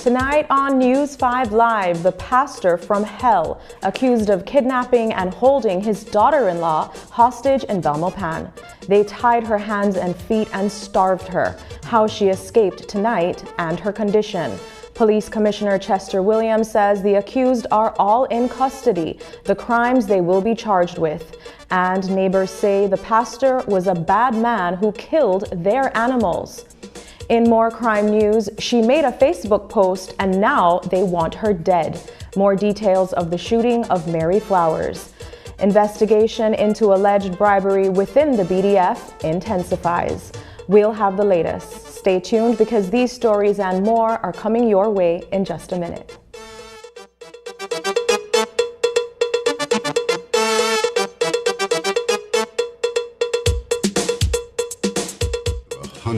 Tonight on News 5 Live, the pastor from hell accused of kidnapping and holding his daughter-in-law hostage in Belmopan. They tied her hands and feet and starved her. How she escaped tonight and her condition. Police Commissioner Chester Williams says the accused are all in custody, the crimes they will be charged with. And neighbors say the pastor was a bad man who killed their animals. In more crime news, she made a Facebook post and now they want her dead. More details of the shooting of Mary Flowers. Investigation into alleged bribery within the BDF intensifies. We'll have the latest. Stay tuned because these stories and more are coming your way in just a minute.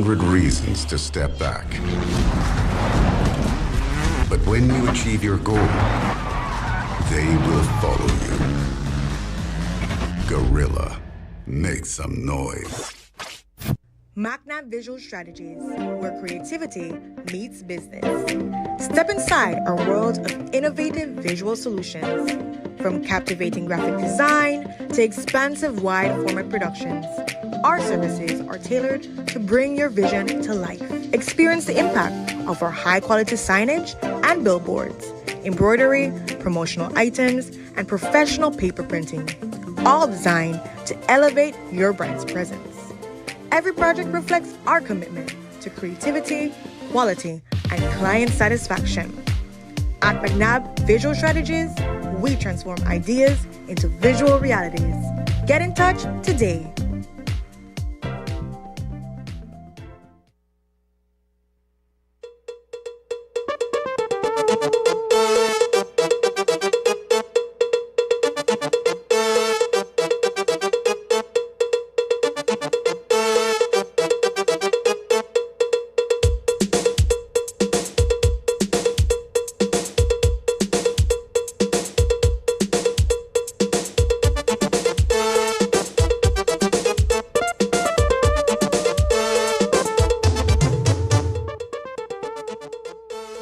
100 reasons to step back. But when you achieve your goal, they will follow you. Gorilla, make some noise. MacNav Visual Strategies, where creativity meets business. Step inside our world of innovative visual solutions. From captivating graphic design to expansive wide-format productions, our services are tailored to bring your vision to life. Experience the impact offer high-quality signage and billboards, embroidery, promotional items, and professional paper printing, all designed to elevate your brand's presence. Every project reflects our commitment to creativity, quality, and client satisfaction. At McNabb Visual Strategies, we transform ideas into visual realities. Get in touch today.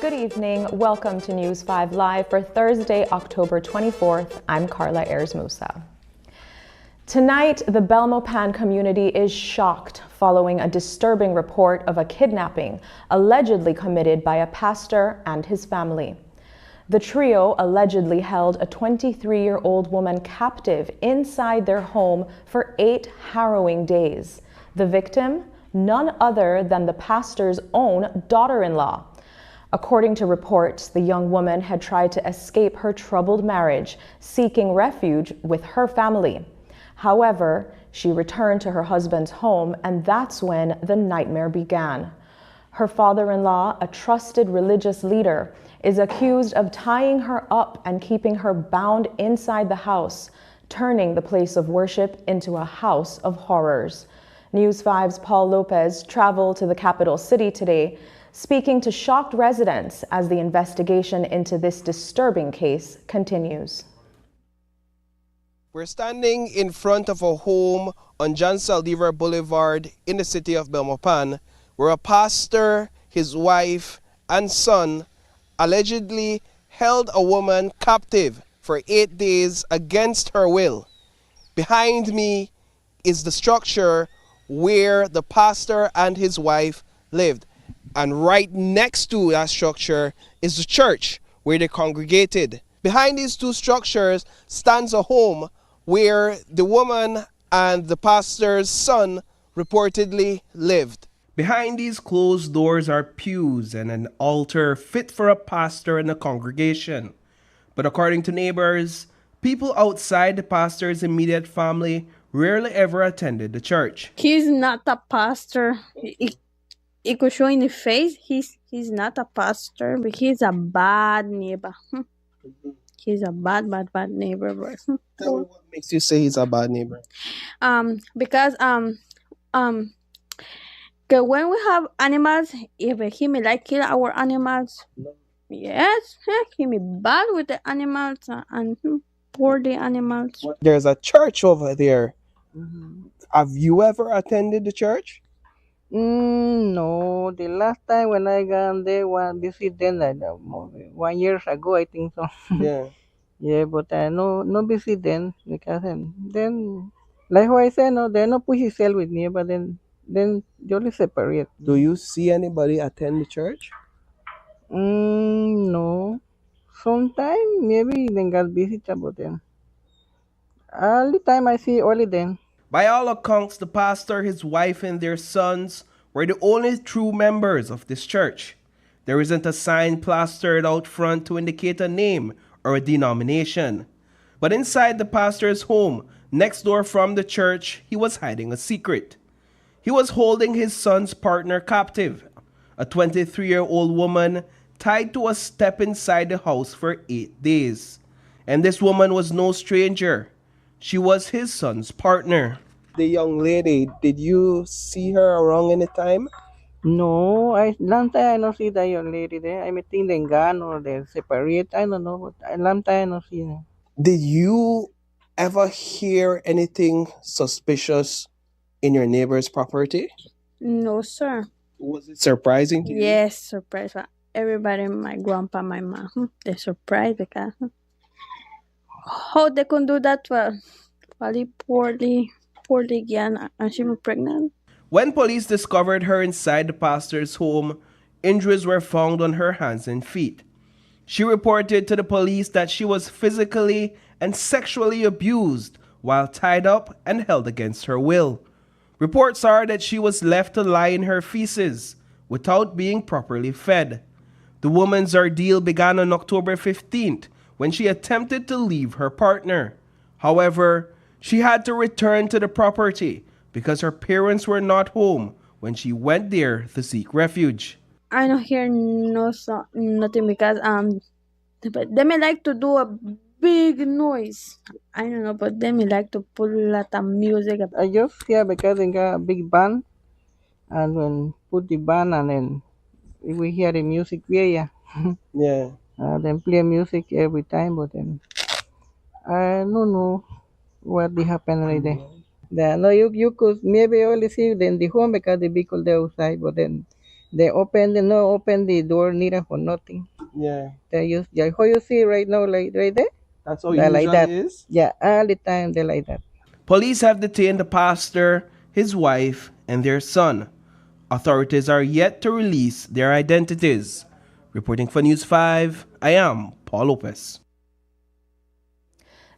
Good evening. Welcome to News 5 Live for Thursday, October 24th. I'm Carla Ayers-Musa. Tonight, the Belmopan community is shocked following a disturbing report of a kidnapping allegedly committed by a pastor and his family. The trio allegedly held a 23-year-old woman captive inside their home for 8 harrowing days. The victim, none other than the pastor's own daughter-in-law. According to reports, the young woman had tried to escape her troubled marriage, seeking refuge with her family. However, she returned to her husband's home, and that's when the nightmare began. Her father-in-law, a trusted religious leader, is accused of tying her up and keeping her bound inside the house, turning the place of worship into a house of horrors. News 5's Paul Lopez traveled to the capital city today, speaking to shocked residents as the investigation into this disturbing case continues. We're standing in front of a home on John Saldivar Boulevard in the city of Belmopan, where a pastor, his wife, and son allegedly held a woman captive for 8 days against her will. Behind me is the structure where the pastor and his wife lived. And right next to that structure is the church where they congregated. Behind these two structures stands a home where the woman and the pastor's son reportedly lived. Behind these closed doors are pews and an altar fit for a pastor and a congregation. But according to neighbors, people outside the pastor's immediate family rarely ever attended the church. He's not a pastor. It could show in the face he's not a pastor, but he's a bad neighbor. He's a bad neighbor. Tell me what makes you say he's a bad neighbor. Because when we have animals, if he may like kill our animals, yes, he may bad with the animals and poor the animals. There's a church over there. Have you ever attended the church? No, the last time when I got there, one visit then, 1 year ago, I think so. Yeah. Yeah, but I no visit then because then like what I said, no, they no push himself with me, but then you only separate. Do you see anybody attend the church? No. Sometime maybe then got visit about them. All the time I see only then. By all accounts, the pastor, his wife, and their sons were the only true members of this church. There isn't a sign plastered out front to indicate a name or a denomination. But inside the pastor's home, next door from the church, he was hiding a secret. He was holding his son's partner captive, a 23-year-old woman tied to a step inside the house for 8 days. And this woman was no stranger. She was his son's partner. The young lady, did you see her around any time? No, long time I don't see that young lady there. I think they gone or they separate. I don't know, but long time I don't see her. Did you ever hear anything suspicious in your neighbor's property? No, sir. Was it surprising to you? Yes, surprise. Everybody, my grandpa, my mom, they're surprised because how they can do that? Well, poorly again, and she was pregnant. When police discovered her inside the pastor's home, Injuries were found on her hands and feet. She reported to the police that she was physically and sexually abused while tied up and held against her will. Reports are that she was left to lie in her feces without being properly fed. The woman's ordeal began on October 15th when she attempted to leave her partner. However, she had to return to the property because her parents were not home when she went there to seek refuge. I don't hear nothing because but they may like to do a big noise. I don't know, but they may like to put a lot of music. I just here because they got a big band, and when put the band and then we hear the music yeah. Yeah. Then play music every time, but then I don't know what they happen right there. No, you could maybe only see them the home because the vehicle they outside, but then they open the door neither for nothing. Yeah. They use how you see right now, like right there. That's how it They're usually like that. is? Yeah, all the time they're like that. Police have detained the pastor, his wife, and their son. Authorities are yet to release their identities. Reporting for News 5, I am Paul Lopez.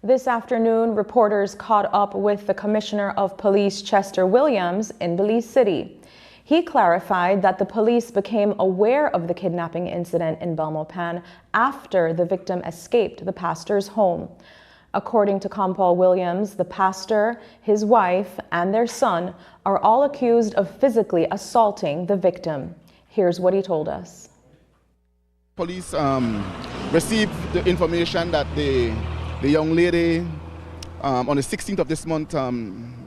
This afternoon, reporters caught up with the Commissioner of Police, Chester Williams, in Belize City. He clarified that the police became aware of the kidnapping incident in Belmopan after the victim escaped the pastor's home. According to Compol Williams, the pastor, his wife, and their son are all accused of physically assaulting the victim. Here's what he told us. Police received the information that the young lady on the 16th of this month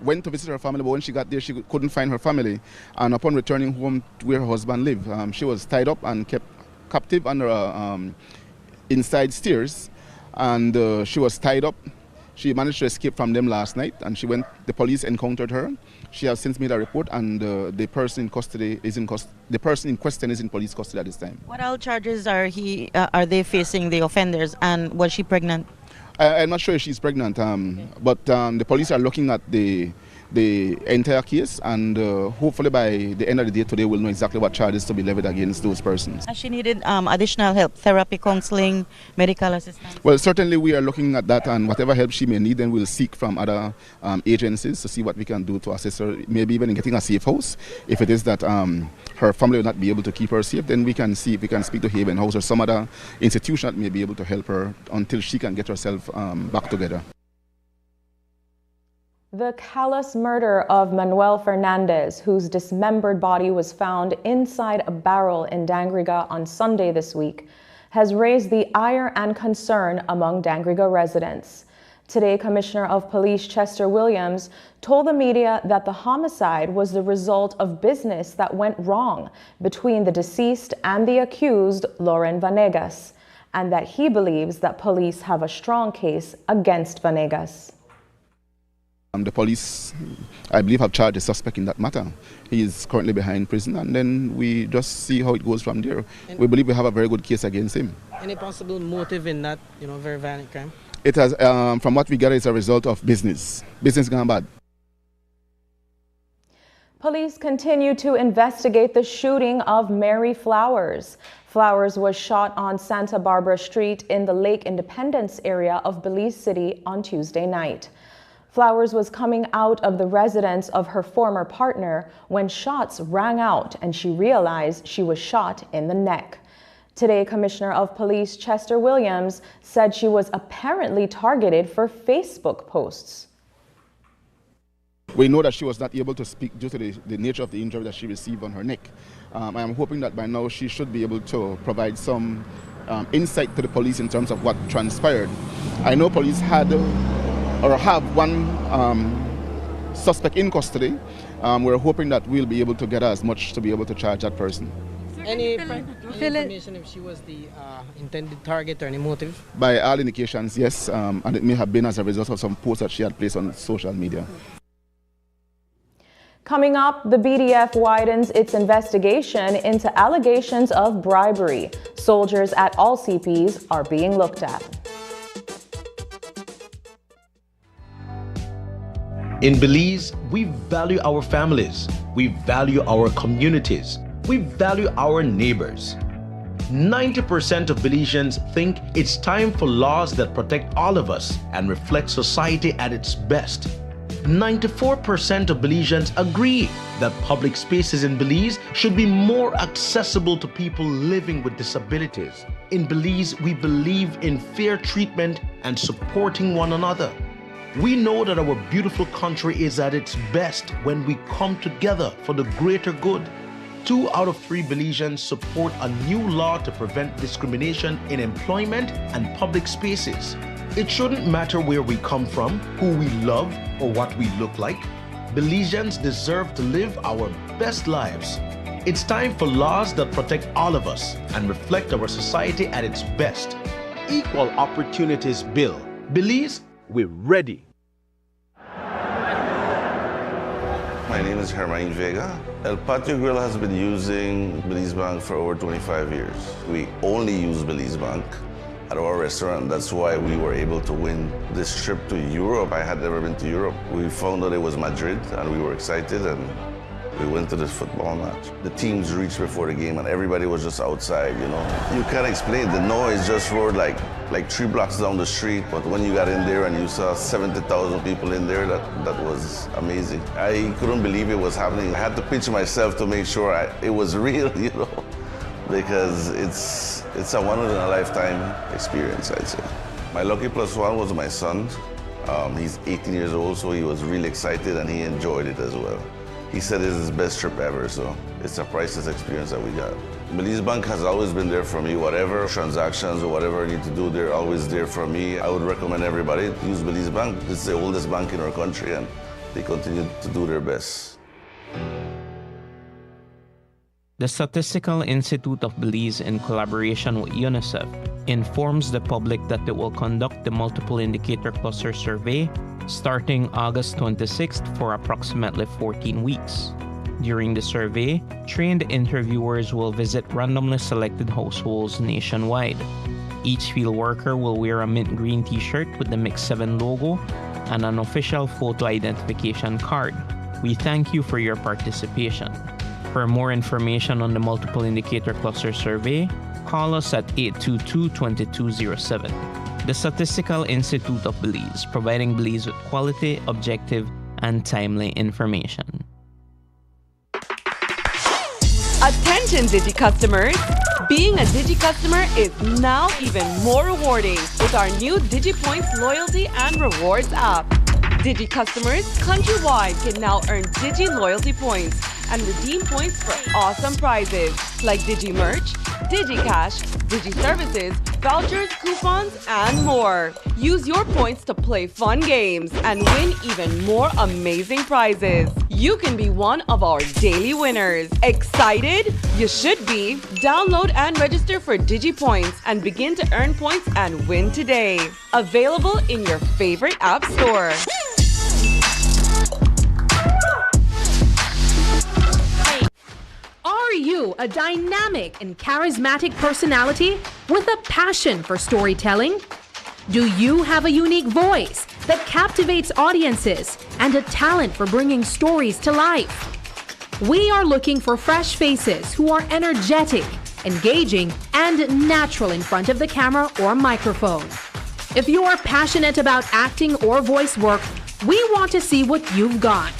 went to visit her family, but when she got there, she couldn't find her family. And upon returning home to where her husband lived, she was tied up and kept captive under inside stairs. And she was tied up. She managed to escape from them last night, and the police encountered her. She has since made a report, and the person in custody is the person in question is in police custody at this time. What all charges are they facing, the offenders, and was she pregnant? I'm not sure if she's pregnant, but the police are looking at the entire case, and hopefully by the end of the day today we'll know exactly what charges to be levied against those persons. Has she needed additional help, therapy, counseling, medical assistance? Well, certainly we are looking at that, and whatever help she may need, then we'll seek from other agencies to see what we can do to assist her, maybe even in getting a safe house. If it is that her family will not be able to keep her safe, then we can see if we can speak to Haven House or some other institution that may be able to help her until she can get herself back together. The callous murder of Manuel Fernandez, whose dismembered body was found inside a barrel in Dangriga on Sunday this week, has raised the ire and concern among Dangriga residents. Today, Commissioner of Police Chester Williams told the media that the homicide was the result of business that went wrong between the deceased and the accused, Lauren Vanegas, and that he believes that police have a strong case against Vanegas. The police, I believe, have charged the suspect in that matter. He is currently behind prison, and then we just see how it goes from there. We believe we have a very good case against him. Any possible motive in that, very violent crime? It has, from what we gather, it's a result of business. Business gone bad. Police continue to investigate the shooting of Mary Flowers. Flowers was shot on Santa Barbara Street in the Lake Independence area of Belize City on Tuesday night. Flowers was coming out of the residence of her former partner when shots rang out and she realized she was shot in the neck. Today, Commissioner of Police Chester Williams said she was apparently targeted for Facebook posts. We know that she was not able to speak due to the nature of the injury that she received on her neck. I am hoping that by now she should be able to provide some insight to the police in terms of what transpired. I know police had or have one suspect in custody. We're hoping that we'll be able to get as much to be able to charge that person. Any information if she was the intended target or any motive? By all indications, yes, and it may have been as a result of some posts that she had placed on social media. Coming up, the BDF widens its investigation into allegations of bribery. Soldiers at all CPs are being looked at. In Belize, we value our families, we value our communities, we value our neighbors. 90% of Belizeans think it's time for laws that protect all of us and reflect society at its best. 94% of Belizeans agree that public spaces in Belize should be more accessible to people living with disabilities. In Belize, we believe in fair treatment and supporting one another. We know that our beautiful country is at its best when we come together for the greater good. 2 out of 3 Belizeans support a new law to prevent discrimination in employment and public spaces. It shouldn't matter where we come from, who we love, or what we look like. Belizeans deserve to live our best lives. It's time for laws that protect all of us and reflect our society at its best. Equal Opportunities Bill. Belize, we're ready. My name is Hermine Vega. El Patio Grill has been using Belize Bank for over 25 years. We only use Belize Bank at our restaurant. That's why we were able to win this trip to Europe. I had never been to Europe. We found out it was Madrid and we were excited and we went to this football match. The teams reached before the game and everybody was just outside, you know. You can't explain. The noise just roared like 3 blocks down the street. But when you got in there and you saw 70,000 people in there, that was amazing. I couldn't believe it was happening. I had to pinch myself to make sure it was real, you know, because it's a once-in-a-lifetime experience, I'd say. My lucky plus one was my son. He's 18 years old, so he was really excited and he enjoyed it as well. He said it's his best trip ever, so it's a priceless experience that we got. Belize Bank has always been there for me. Whatever transactions or whatever I need to do, they're always there for me. I would recommend everybody to use Belize Bank. It's the oldest bank in our country and they continue to do their best. The Statistical Institute of Belize, in collaboration with UNICEF, informs the public that they will conduct the Multiple Indicator Cluster Survey starting August 26th for approximately 14 weeks. During the survey, trained interviewers will visit randomly selected households nationwide. Each field worker will wear a mint green t-shirt with the Mix 7 logo and an official photo identification card. We thank you for your participation. For more information on the Multiple Indicator Cluster Survey, call us at 822-2207. The Statistical Institute of Belize, providing Belize with quality, objective, and timely information. Attention Digi customers! Being a Digi customer is now even more rewarding with our new DigiPoints loyalty and rewards app. Digi customers countrywide can now earn Digi loyalty points and redeem points for awesome prizes like Digi merch, Digi cash, Digi services, vouchers, coupons, and more. Use your points to play fun games and win even more amazing prizes. You can be one of our daily winners. Excited? You should be. Download and register for Digi Points and begin to earn points and win today. Available in your favorite app store. Are you a dynamic and charismatic personality with a passion for storytelling? Do you have a unique voice that captivates audiences and a talent for bringing stories to life? We are looking for fresh faces who are energetic, engaging, and natural in front of the camera or microphone. If you are passionate about acting or voice work, we want to see what you've got.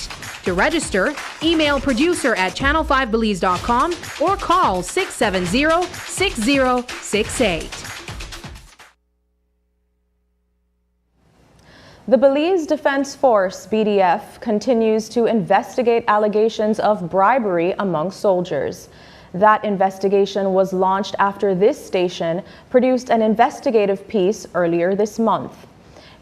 To register, email producer@channel5belize.com or call 670-6068. The Belize Defense Force, BDF, continues to investigate allegations of bribery among soldiers. That investigation was launched after this station produced an investigative piece earlier this month.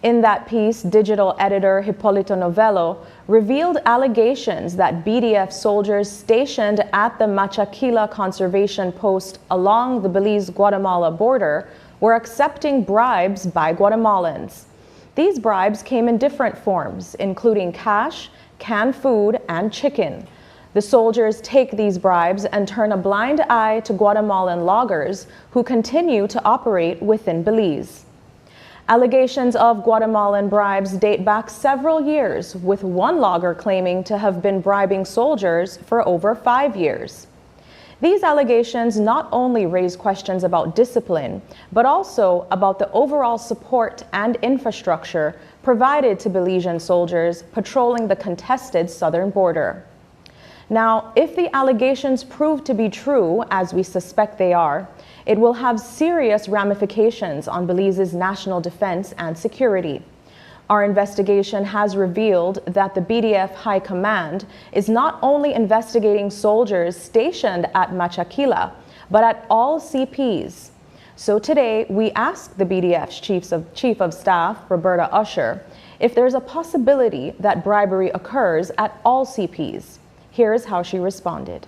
In that piece, digital editor Hipólito Novello revealed allegations that BDF soldiers stationed at the Machaquila Conservation Post along the Belize-Guatemala border were accepting bribes by Guatemalans. These bribes came in different forms, including cash, canned food, and chicken. The soldiers take these bribes and turn a blind eye to Guatemalan loggers who continue to operate within Belize. Allegations of Guatemalan bribes date back several years, with one logger claiming to have been bribing soldiers for over 5 years. These allegations not only raise questions about discipline, but also about the overall support and infrastructure provided to Belizean soldiers patrolling the contested southern border. Now, if the allegations prove to be true, as we suspect they are, it will have serious ramifications on Belize's national defense and security. Our investigation has revealed that the BDF High Command is not only investigating soldiers stationed at Machaquila, but at all CPs. So today, we asked the BDF's Chief of Staff, Roberta Usher, if there's a possibility that bribery occurs at all CPs. Here's how she responded.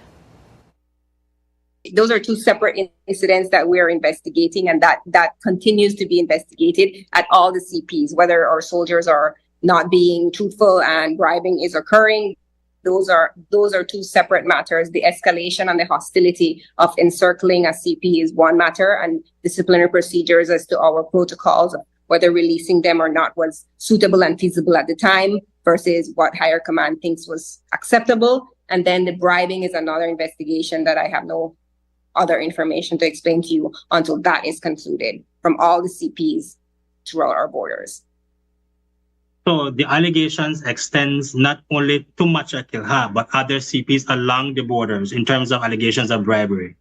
Those are two separate incidents that we're investigating, and that continues to be investigated at all the CPs, whether our soldiers are not being truthful and bribing is occurring. Those are two separate matters. The escalation and the hostility of encircling a CP is one matter, and disciplinary procedures as to our protocols, whether releasing them or not was suitable and feasible at the time versus what higher command thinks was acceptable. And then the bribing is another investigation that I have no other information to explain to you until that is concluded from all the CPs throughout our borders. So the allegations extends not only to Machaquila, but other CPs along the borders in terms of allegations of bribery.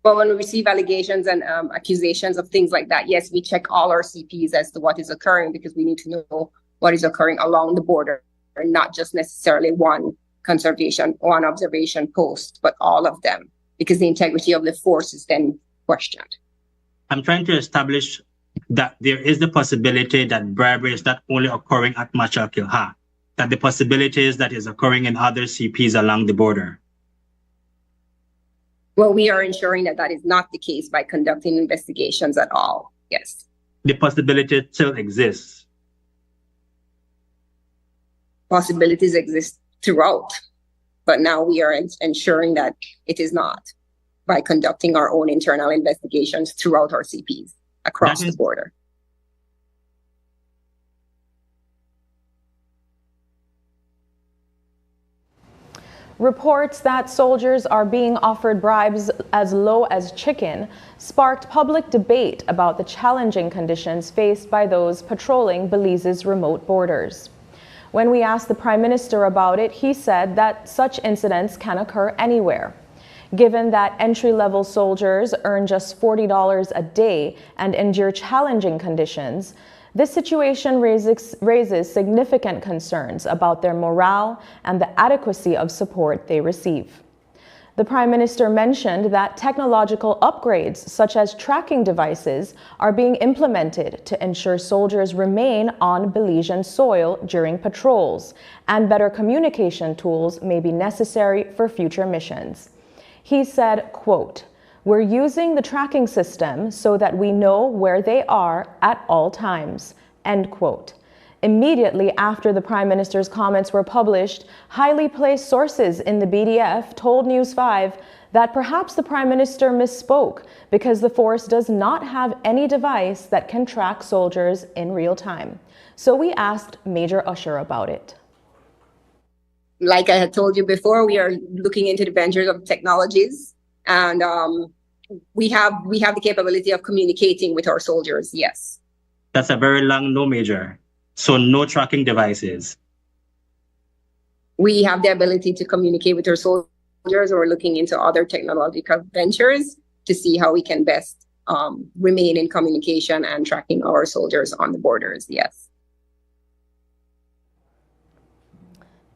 But when we receive allegations and accusations of things like that, yes, we check all our CPs as to what is occurring, because we need to know what is occurring along the border, and not just necessarily one observation post, but all of them, because the integrity of the force is then questioned. I'm trying to establish that there is the possibility that bribery is not only occurring at Machaquila, that the possibility is that is occurring in other CPs along the border. Well, we are ensuring that that is not the case by conducting investigations at all, yes. The possibility still exists. Possibilities exist throughout, but now we are ensuring that it is not by conducting our own internal investigations throughout our CPs across the border. Reports that soldiers are being offered bribes as low as chicken sparked public debate about the challenging conditions faced by those patrolling Belize's remote borders. When we asked the Prime Minister about it, he said that such incidents can occur anywhere. Given that entry-level soldiers earn just $40 a day and endure challenging conditions, this situation raises significant concerns about their morale and the adequacy of support they receive. The Prime Minister mentioned that technological upgrades, such as tracking devices, are being implemented to ensure soldiers remain on Belizean soil during patrols, and better communication tools may be necessary for future missions. He said, quote, "We're using the tracking system so that we know where they are at all times," end quote. Immediately after the Prime Minister's comments were published, highly placed sources in the BDF told News 5 that perhaps the Prime Minister misspoke because the force does not have any device that can track soldiers in real time. So we asked Major Usher about it. Like I had told you before, we are looking into the ventures of technologies, and we have the capability of communicating with our soldiers, yes. That's a very long no, Major. So no tracking devices. We have the ability to communicate with our soldiers, and we're looking into other technological ventures to see how we can best remain in communication and tracking our soldiers on the borders, yes.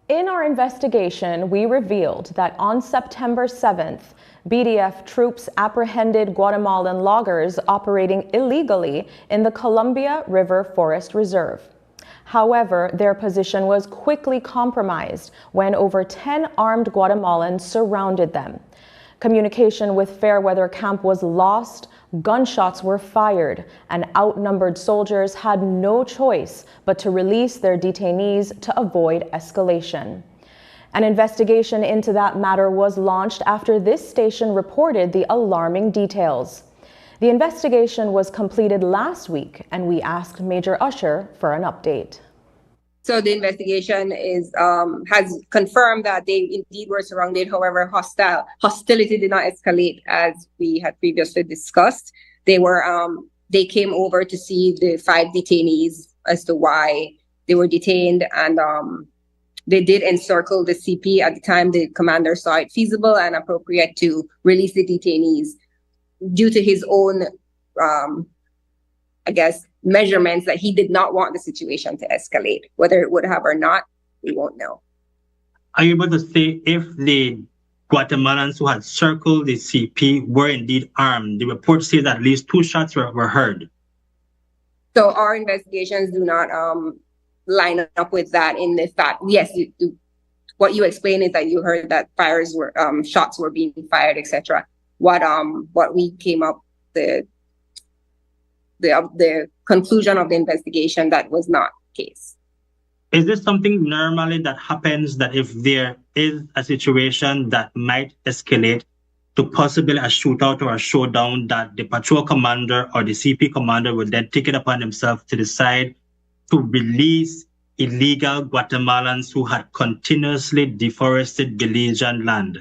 In our investigation, we revealed that on September 7th, BDF troops apprehended Guatemalan loggers operating illegally in the Columbia River Forest Reserve. However, their position was quickly compromised when over 10 armed Guatemalans surrounded them. Communication with Fairweather Camp was lost, gunshots were fired, and outnumbered soldiers had no choice but to release their detainees to avoid escalation. An investigation into that matter was launched after this station reported the alarming details. The investigation was completed last week, and we asked Major Usher for an update. So the investigation is has confirmed that they indeed were surrounded. However, hostility did not escalate as we had previously discussed. They came over to see the 5 detainees as to why they were detained, and they did encircle the CP. At the time, the commander saw it feasible and appropriate to release the detainees due to his own, measurements that he did not want the situation to escalate. Whether it would have or not, we won't know. Are you able to say if the Guatemalans who had circled the CP were indeed armed? The report says that at least 2 shots were heard. So our investigations do not line up with that. In the fact, yes, what you explained is that you heard that shots were being fired, etc. What we came up the conclusion of the investigation, that was not the case. Is this something normally that happens, that if there is a situation that might escalate to possibly a shootout or a showdown, that the patrol commander or the CP commander would then take it upon himself to decide to release illegal Guatemalans who had continuously deforested Belizean land?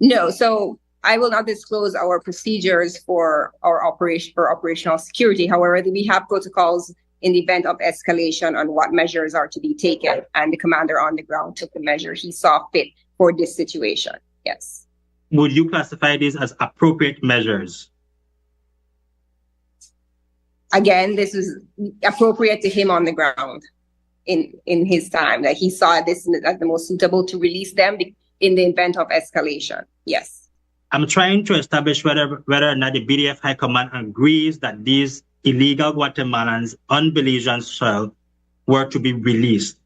No, so I will not disclose our procedures for our operational security. However, we have protocols in the event of escalation on what measures are to be taken, and the commander on the ground took the measure he saw fit for this situation. Yes. Would you classify these as appropriate measures? Again, this is appropriate to him on the ground in his time, that he saw this as the most suitable to release them in the event of escalation. Yes. I'm trying to establish whether or not the BDF High Command agrees that these illegal Guatemalans on Belizean soil were to be released.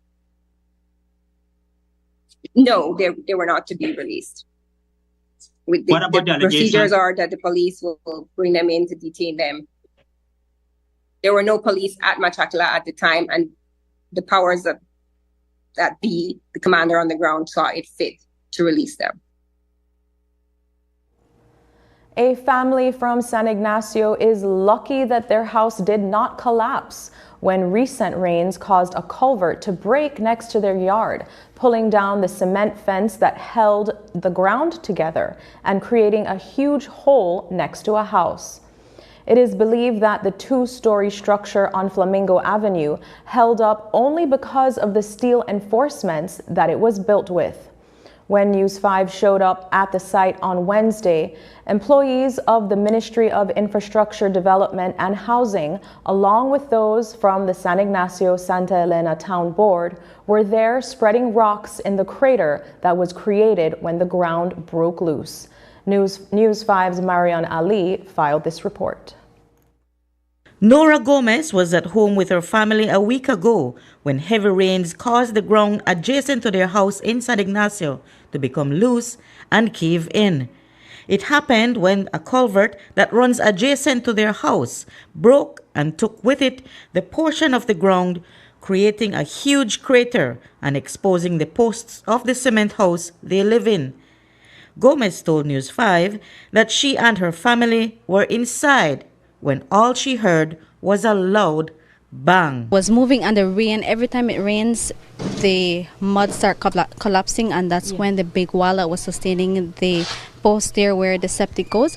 No, they were not to be released. What about the procedures are that the police will bring them in to detain them. There were no police at Machakla at the time, and the powers that be, the commander on the ground, saw it fit to release them. A family from San Ignacio is lucky that their house did not collapse when recent rains caused a culvert to break next to their yard, pulling down the cement fence that held the ground together and creating a huge hole next to a house. It is believed that the 2-story structure on Flamingo Avenue held up only because of the steel enforcements that it was built with. When News 5 showed up at the site on Wednesday, employees of the Ministry of Infrastructure Development and Housing, along with those from the San Ignacio Santa Elena Town Board, were there spreading rocks in the crater that was created when the ground broke loose. News 5's Marian Ali filed this report. Nora Gomez was at home with her family a week ago when heavy rains caused the ground adjacent to their house in San Ignacio to become loose and cave in. It happened when a culvert that runs adjacent to their house broke and took with it the portion of the ground, creating a huge crater and exposing the posts of the cement house they live in. Gomez told News 5 that she and her family were inside when all she heard was a loud bang. Was moving under rain. Every time it rains, the mud start collapsing, and that's when the big wall that was sustaining the post there where the septic goes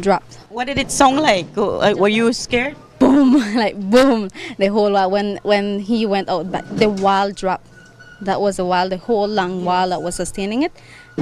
dropped. What did it sound like? Were you scared? Boom, like boom. The whole wall, when he went out, the wall dropped. That was the wall, the whole long wall that was sustaining it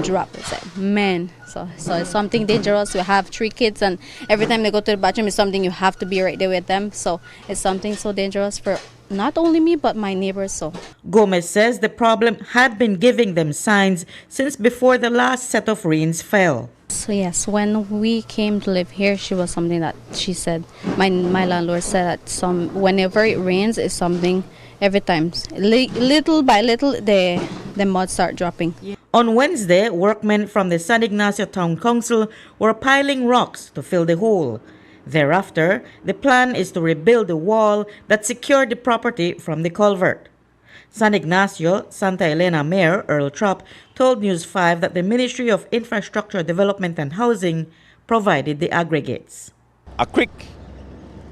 dropped. It's like, man, so it's something dangerous. We have 3 kids, and every time they go to the bathroom, it's something you have to be right there with them. So it's something so dangerous for not only me, but my neighbors. So Gomez says the problem had been giving them signs since before the last set of rains fell. So yes, when we came to live here, she was something that she said, my landlord said that whenever it rains, it's something. Every time, little by little, the mud start dropping. On Wednesday, workmen from the San Ignacio Town Council were piling rocks to fill the hole. Thereafter, the plan is to rebuild the wall that secured the property from the culvert. San Ignacio Santa Elena Mayor Earl Trapp told News 5 that the Ministry of Infrastructure Development and Housing provided the aggregates. A quick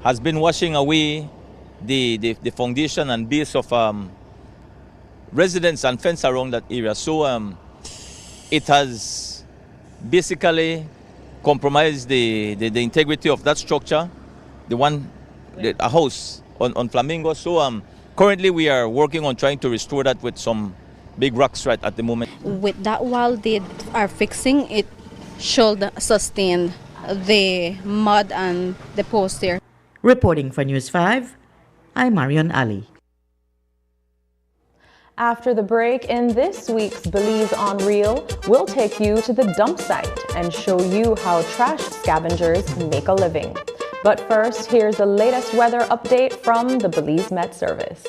has been washing away the foundation and base of residents and fence around that area. So it has basically compromised the integrity of that structure, a house on Flamingo. So currently we are working on trying to restore that with some big rocks right at the moment. With that wall they are fixing, it should sustain the mud and the post there. Reporting for News 5, I'm Marion Ali. After the break, in this week's Belize on Reel, we'll take you to the dump site and show you how trash scavengers make a living. But first, here's the latest weather update from the Belize Met Service.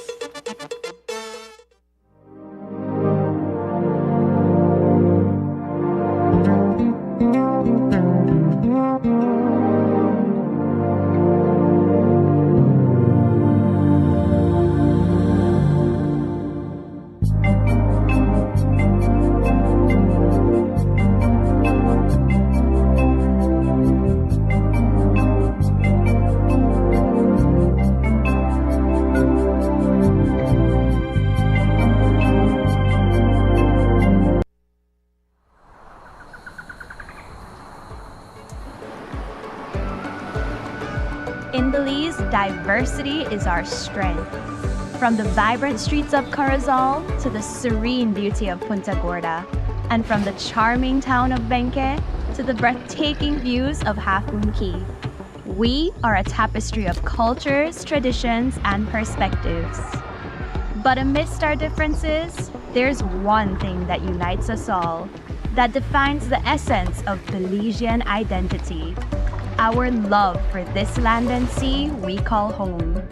In Belize, diversity is our strength. From the vibrant streets of Corozal to the serene beauty of Punta Gorda, and from the charming town of Benque to the breathtaking views of Half Moon Cay. We are a tapestry of cultures, traditions, and perspectives. But amidst our differences, there's one thing that unites us all, that defines the essence of Belizean identity. Our love for this land and sea we call home.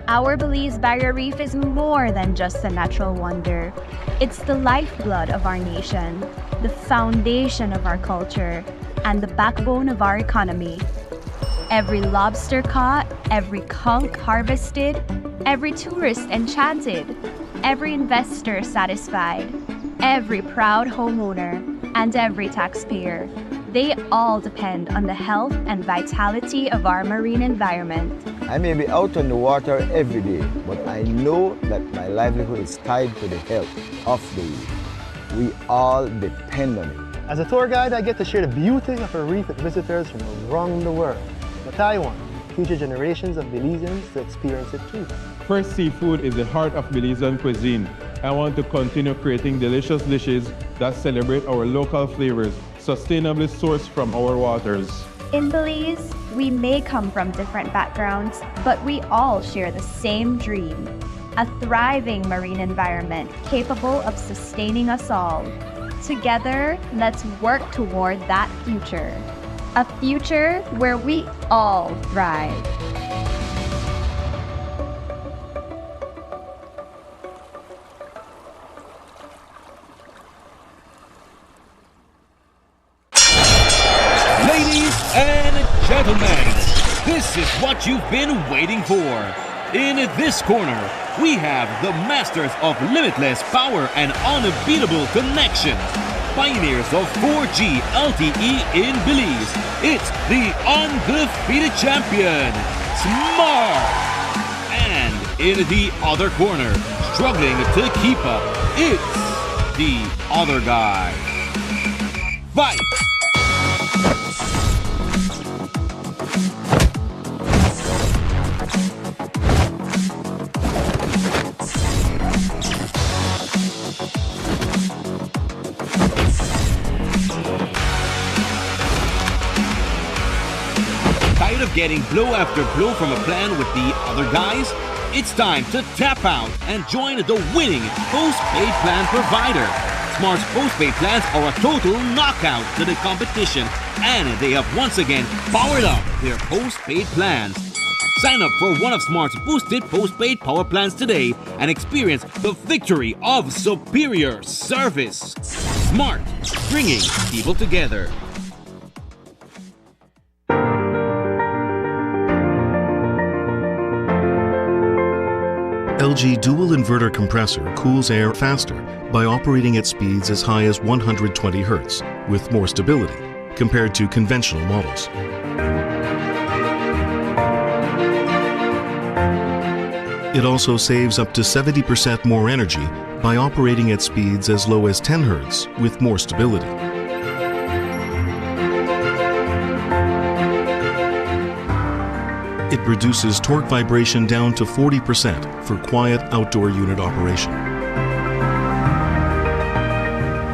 Our Belize Barrier Reef is more than just a natural wonder. It's the lifeblood of our nation, the foundation of our culture, and the backbone of our economy. Every lobster caught, every conch harvested, every tourist enchanted, every investor satisfied, every proud homeowner, and every taxpayer. They all depend on the health and vitality of our marine environment. I may be out on the water every day, but I know that my livelihood is tied to the health of the reef. We all depend on it. As a tour guide, I get to share the beauty of a reef with visitors from around the world. But I want future generations of Belizeans to experience it too. Fresh seafood is the heart of Belizean cuisine. I want to continue creating delicious dishes that celebrate our local flavors, sustainably sourced from our waters. In Belize, we may come from different backgrounds, but we all share the same dream, a thriving marine environment capable of sustaining us all. Together, let's work toward that future, a future where we all thrive. Gentlemen, this is what you've been waiting for. In this corner, we have the masters of limitless power and unbeatable connection. Pioneers of 4G LTE in Belize. It's the undefeated champion, Smart. And in the other corner, struggling to keep up, it's the other guy. Fight! Of getting blow after blow from a plan with the other guys? It's time to tap out and join the winning postpaid plan provider. Smart's postpaid plans are a total knockout to the competition, and they have once again powered up their postpaid plans. Sign up for one of Smart's boosted postpaid power plans today and experience the victory of superior service. Smart, bringing people together. LG dual inverter compressor cools air faster by operating at speeds as high as 120 Hz with more stability compared to conventional models. It also saves up to 70% more energy by operating at speeds as low as 10 Hz with more stability. It reduces torque vibration down to 40% for quiet outdoor unit operation.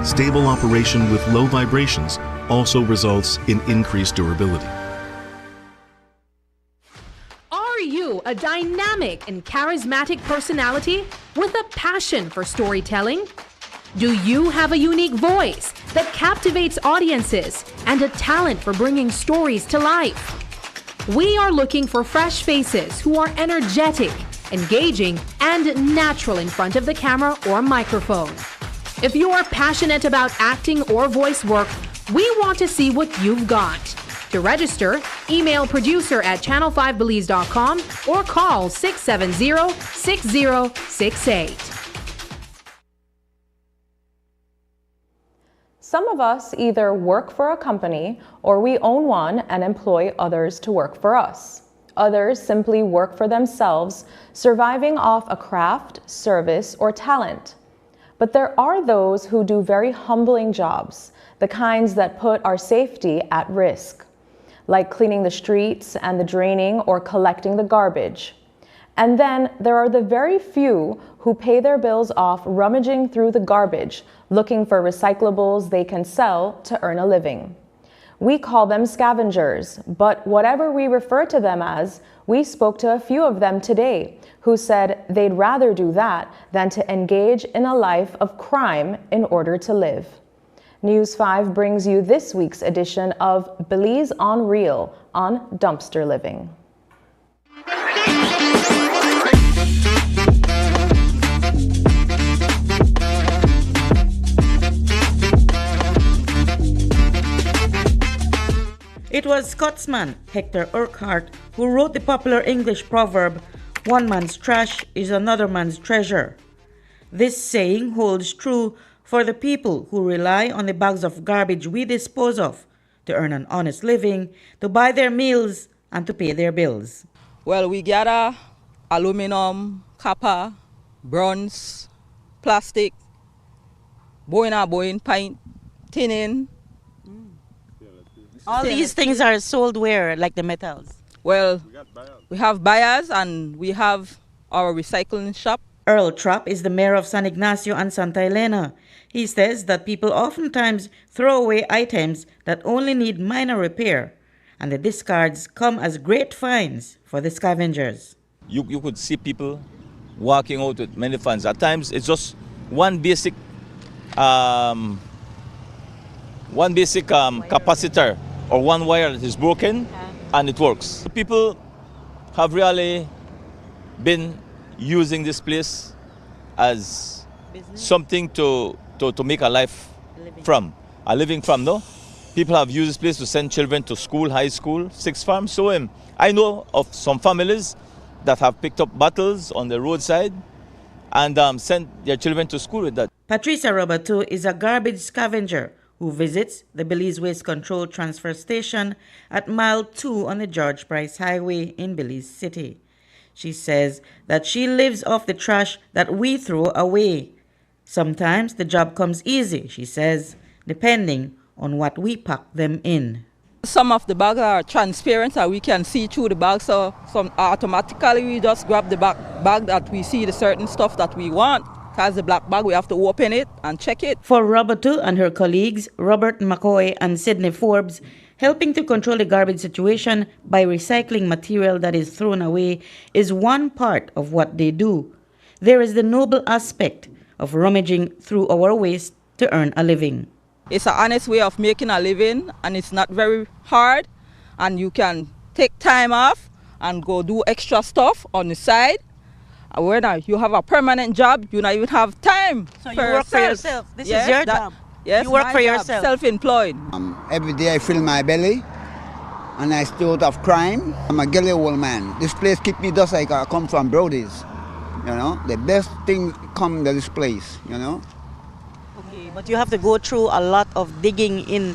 Stable operation with low vibrations also results in increased durability. Are you a dynamic and charismatic personality with a passion for storytelling? Do you have a unique voice that captivates audiences and a talent for bringing stories to life? We are looking for fresh faces who are energetic, engaging, and natural in front of the camera or microphone. If you are passionate about acting or voice work, we want to see what you've got. To register, email producer@channel5belize.com or call 670-6068. Some of us either work for a company or we own one and employ others to work for us. Others simply work for themselves, surviving off a craft, service, or talent. But there are those who do very humbling jobs, the kinds that put our safety at risk, like cleaning the streets and the draining or collecting the garbage. And then there are the very few who pay their bills off rummaging through the garbage, looking for recyclables they can sell to earn a living. We call them scavengers, but whatever we refer to them as, we spoke to a few of them today who said they'd rather do that than to engage in a life of crime in order to live. News 5 brings you this week's edition of Belize on Real on dumpster living. It was Scotsman Hector Urquhart who wrote the popular English proverb, "One man's trash is another man's treasure." This saying holds true for the people who rely on the bags of garbage we dispose of to earn an honest living, to buy their meals, and to pay their bills. Well, we gather aluminum, copper, bronze, plastic, bone, pint, tinning. All these things are sold where, like the metals? Well, we have buyers and we have our recycling shop. Earl Trapp is the mayor of San Ignacio and Santa Elena. He says that people oftentimes throw away items that only need minor repair, and the discards come as great finds for the scavengers. You could see people walking out with many funds. At times, it's just one basic capacitor or one wire that is broken, and it works. People have really been using this place as something to make a life from, a living from, no? People have used this place to send children to school, high school, sixth form. So I know of some families that have picked up bottles on the roadside and sent their children to school with that. Patricia Roberto is a garbage scavenger who visits the Belize Waste Control Transfer Station at Mile 2 on the George Price Highway in Belize City. She says that she lives off the trash that we throw away. Sometimes the job comes easy, she says, depending on what we pack them in. Some of the bags are transparent and we can see through the bag, so automatically we just grab the bag that we see the certain stuff that we want. Because the black bag, we have to open it and check it. For Roberto and her colleagues, Robert McCoy and Sidney Forbes, helping to control the garbage situation by recycling material that is thrown away is one part of what they do. There is the noble aspect of rummaging through our waste to earn a living. It's an honest way of making a living, and it's not very hard, and you can take time off and go do extra stuff on the side. When you have a permanent job, you don't even have time. So you work for yourself. This is your job. Yes, you work for yourself. Self-employed. Every day I fill my belly and I stay out of crime. I'm a gilly old man. This place keep me just like I come from Brody's. You know, the best thing come to this place, you know. Okay, but you have to go through a lot of digging in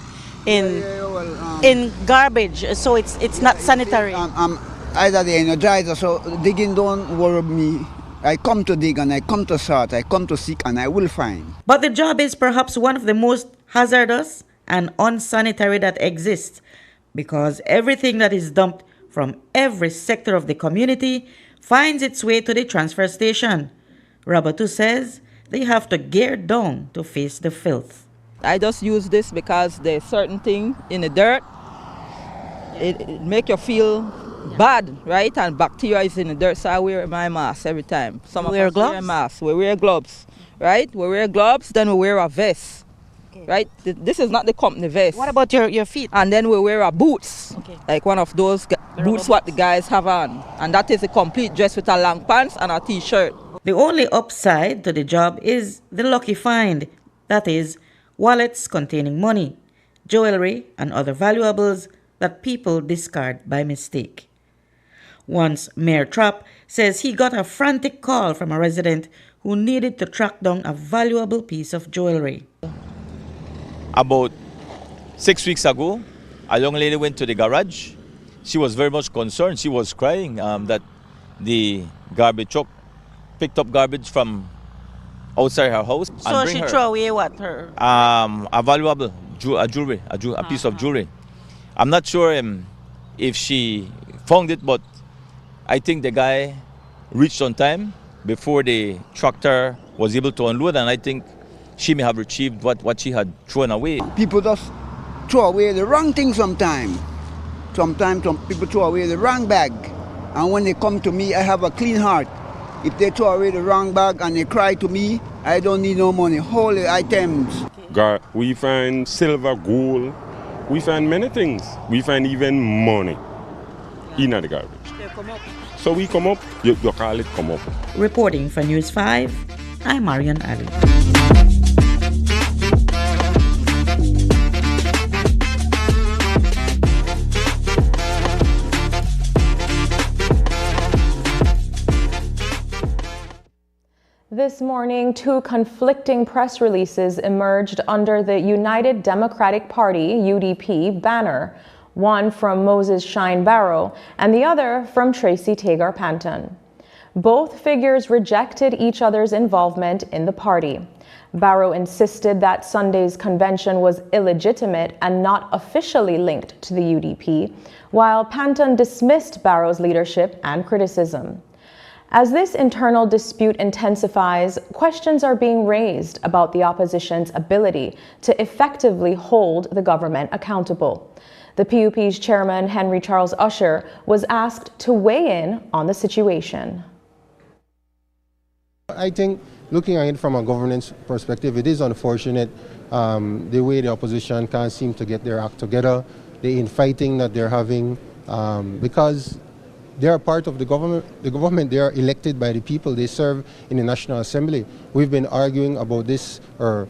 garbage, so it's not sanitary. Either the energizer, so digging don't worry me I come to dig and I come to sort, I come to seek and I will find. But the job is perhaps one of the most hazardous and unsanitary that exists, because everything that is dumped from every sector of the community finds its way to the transfer station. Roberto says they have to gear down to face the filth. I just use this because there's certain thing in the dirt. It make you feel bad, right? And bacteria is in the dirt, so I wear my mask every time. Some of us wear masks. We wear gloves, right? We wear gloves, then we wear a vest, right? This is not the company vest. What about your feet? And then we wear a boots, like one of those boots what the guys have on. And that is a complete dress with a long pants and a t-shirt. The only upside to the job is the lucky find, that is, wallets containing money, jewelry, and other valuables that people discard by mistake. Once Mayor Trapp says he got a frantic call from a resident who needed to track down a valuable piece of jewelry. About 6 weeks ago, a young lady went to the garage. She was very much concerned. She was crying that the garbage truck picked up garbage from outside her house. So she threw away what? Her? A valuable jewelry, a piece of jewelry. I'm not sure if she found it, but I think the guy reached on time before the tractor was able to unload, and I think she may have retrieved what she had thrown away. People just throw away the wrong thing sometimes. Sometimes some people throw away the wrong bag. And when they come to me, I have a clean heart. If they throw away the wrong bag and they cry to me, I don't need no money. Holy items. We find silver, gold. We find many things. We find even money in the garbage. So we come up, you call it come up. Reporting for News 5, I'm Marian Ali. This morning, two conflicting press releases emerged under the United Democratic Party, UDP, banner. One from Moses Shine Barrow and the other from Tracy Tagar Panton. Both figures rejected each other's involvement in the party. Barrow insisted that Sunday's convention was illegitimate and not officially linked to the UDP, while Panton dismissed Barrow's leadership and criticism. As this internal dispute intensifies, questions are being raised about the opposition's ability to effectively hold the government accountable. The PUP's chairman, Henry Charles Usher, was asked to weigh in on the situation. I think looking at it from a governance perspective, it is unfortunate the way the opposition can't seem to get their act together, the infighting that they're having, because they are part of the government. The government, they are elected by the people. They serve in the National Assembly. We've been arguing about this or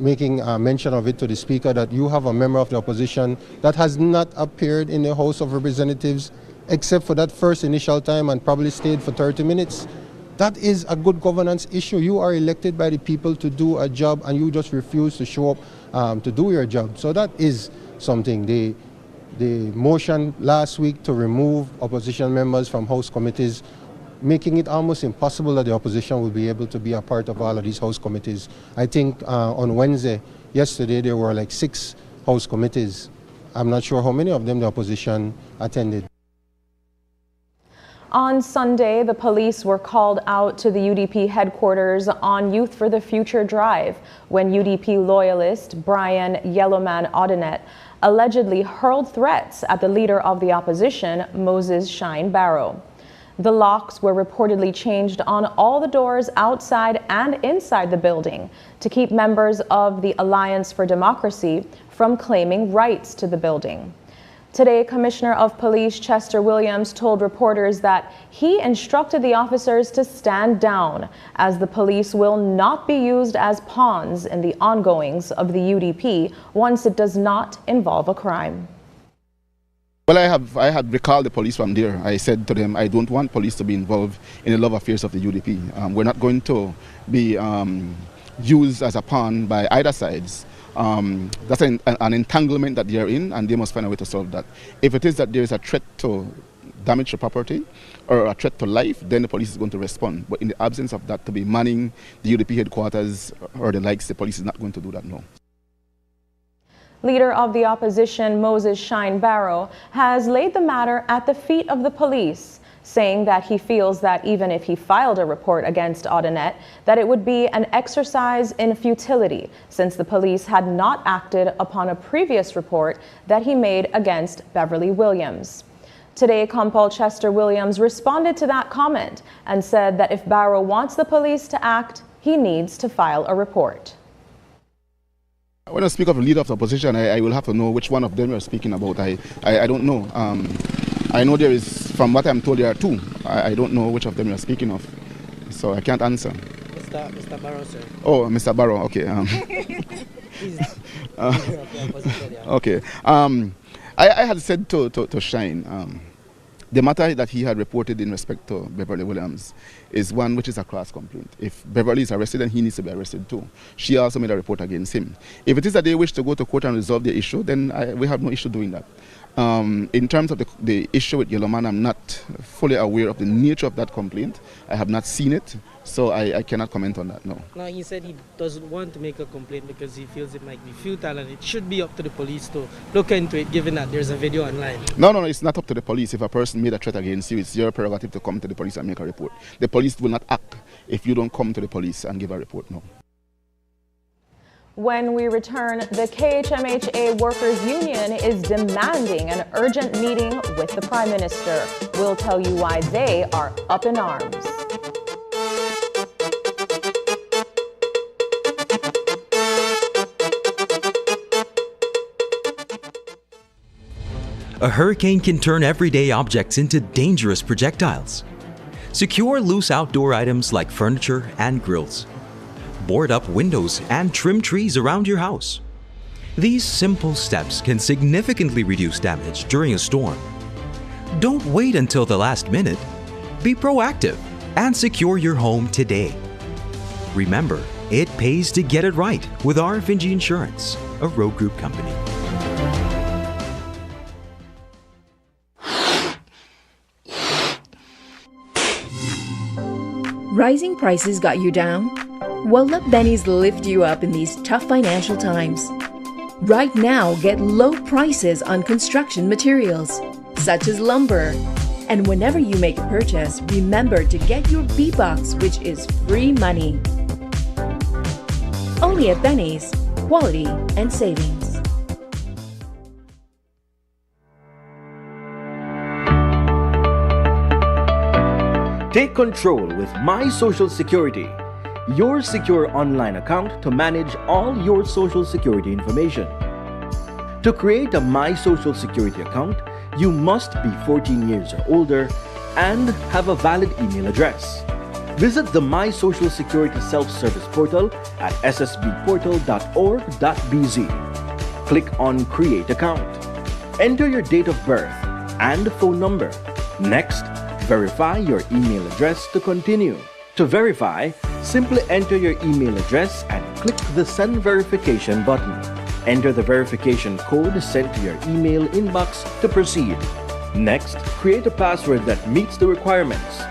making mention of it to the Speaker that you have a member of the opposition that has not appeared in the House of Representatives except for that first initial time and probably stayed for 30 minutes. That is a good governance issue. You are elected by the people to do a job and you just refuse to show up to do your job. So that is something. The motion last week to remove opposition members from House committees, making it almost impossible that the opposition will be able to be a part of all of these House committees. I think on Wednesday, yesterday, there were like 6 House committees. I'm not sure how many of them the opposition attended. On Sunday, the police were called out to the UDP headquarters on Youth for the Future Drive when UDP loyalist Brian Yellowman Audinet allegedly hurled threats at the leader of the opposition, Moses Shine Barrow. The locks were reportedly changed on all the doors outside and inside the building to keep members of the Alliance for Democracy from claiming rights to the building. Today, Commissioner of Police Chester Williams told reporters that he instructed the officers to stand down, as the police will not be used as pawns in the ongoings of the UDP once it does not involve a crime. Well, I had recalled the police from there. I said to them, I don't want police to be involved in the love affairs of the UDP. We're not going to be used as a pawn by either sides. That's an entanglement that they are in, and they must find a way to solve that. If it is that there is a threat to damage to property or a threat to life, then the police is going to respond. But in the absence of that, to be manning the UDP headquarters or the likes, the police is not going to do that, no. Leader of the opposition, Moses Shine Barrow, has laid the matter at the feet of the police, saying that he feels that even if he filed a report against Audinette, that it would be an exercise in futility, since the police had not acted upon a previous report that he made against Beverly Williams. Today, Compol Chester Williams responded to that comment and said that if Barrow wants the police to act, he needs to file a report. When I speak of the leader of the opposition, I will have to know which one of them you're speaking about. I don't know. I know there is, from what I'm told, there are two. I don't know which of them you're speaking of. So I can't answer. Mr. Barrow, sir. Oh, Mr. Barrow, okay. Okay. I had said to Shine, the matter that he had reported in respect to Beverly Williams is one which is a class complaint. If Beverly is arrested, then he needs to be arrested too. She also made a report against him. If it is that they wish to go to court and resolve the issue, then we have no issue doing that. In terms of the issue with Yellowman, I'm not fully aware of the nature of that complaint. I have not seen it, so I cannot comment on that, no. Now, he said he doesn't want to make a complaint because he feels it might be futile and it should be up to the police to look into it, given that there's a video online. No, it's not up to the police. If a person made a threat against you, it's your prerogative to come to the police and make a report. The police will not act if you don't come to the police and give a report, no. When we return, the KHMHA Workers Union is demanding an urgent meeting with the Prime Minister. We'll tell you why they are up in arms. A hurricane can turn everyday objects into dangerous projectiles. Secure loose outdoor items like furniture and grills. Board up windows and trim trees around your house. These simple steps can significantly reduce damage during a storm. Don't wait until the last minute. Be proactive and secure your home today. Remember, it pays to get it right with RFNG Insurance, a Road Group company. Rising prices got you down? Well, let Benny's lift you up in these tough financial times. Right now, get low prices on construction materials, such as lumber. And whenever you make a purchase, remember to get your B-Box, which is free money. Only at Benny's, quality and savings. Take control with My Social Security, your secure online account to manage all your Social Security information. To create a My Social Security account, you must be 14 years or older and have a valid email address. Visit the My Social Security self-service portal at ssbportal.org.bz. Click on Create Account. Enter your date of birth and phone number. Next, verify your email address to continue. To verify, simply enter your email address and click the Send Verification button. Enter the verification code sent to your email inbox to proceed. Next, create a password that meets the requirements.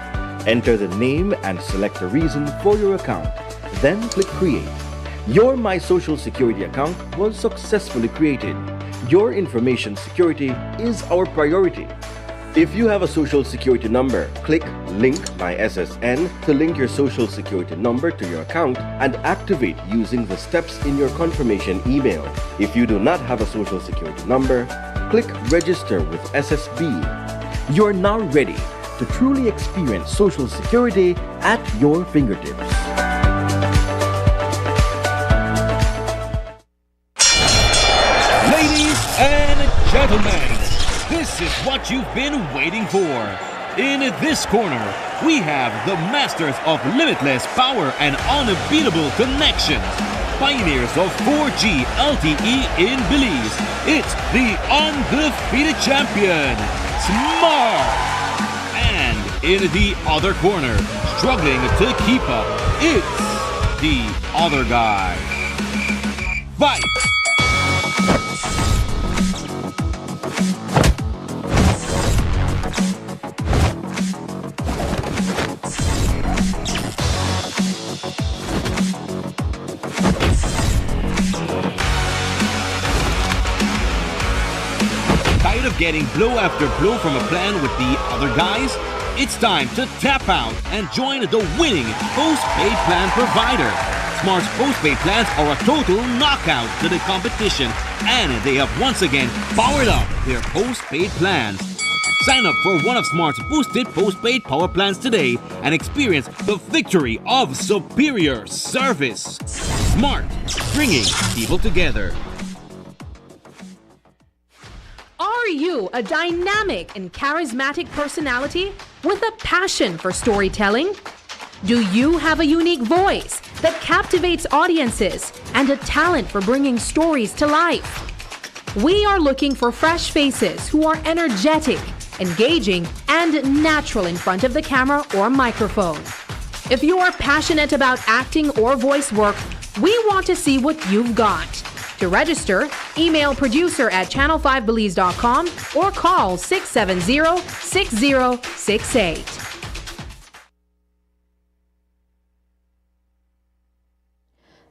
Enter the name and select the reason for your account. Then click Create. Your My Social Security account was successfully created. Your information security is our priority. If you have a Social Security number, click Link My SSN to link your Social Security number to your account and activate using the steps in your confirmation email. If you do not have a Social Security number, click Register with SSB. You are now ready to truly experience Social Security at your fingertips. Ladies and gentlemen, this is what you've been waiting for. In this corner, we have the masters of limitless power and unbeatable connections, pioneers of 4G LTE in Belize. It's the undefeated champion, Smart. And in the other corner, struggling to keep up, it's the other guy. Fight! getting blow after blow from a plan with the other guys? It's time to tap out and join the winning postpaid plan provider. Smart's postpaid plans are a total knockout to the competition, and they have once again powered up their postpaid plans. Sign up for one of Smart's boosted postpaid power plans today and experience the victory of superior service. Smart, bringing people together. Are you a dynamic and charismatic personality with a passion for storytelling? Do you have a unique voice that captivates audiences and a talent for bringing stories to life? We are looking for fresh faces who are energetic, engaging, and natural in front of the camera or microphone. If you are passionate about acting or voice work, we want to see what you've got. To register, email producer@channel5belize.com or call 670-6068.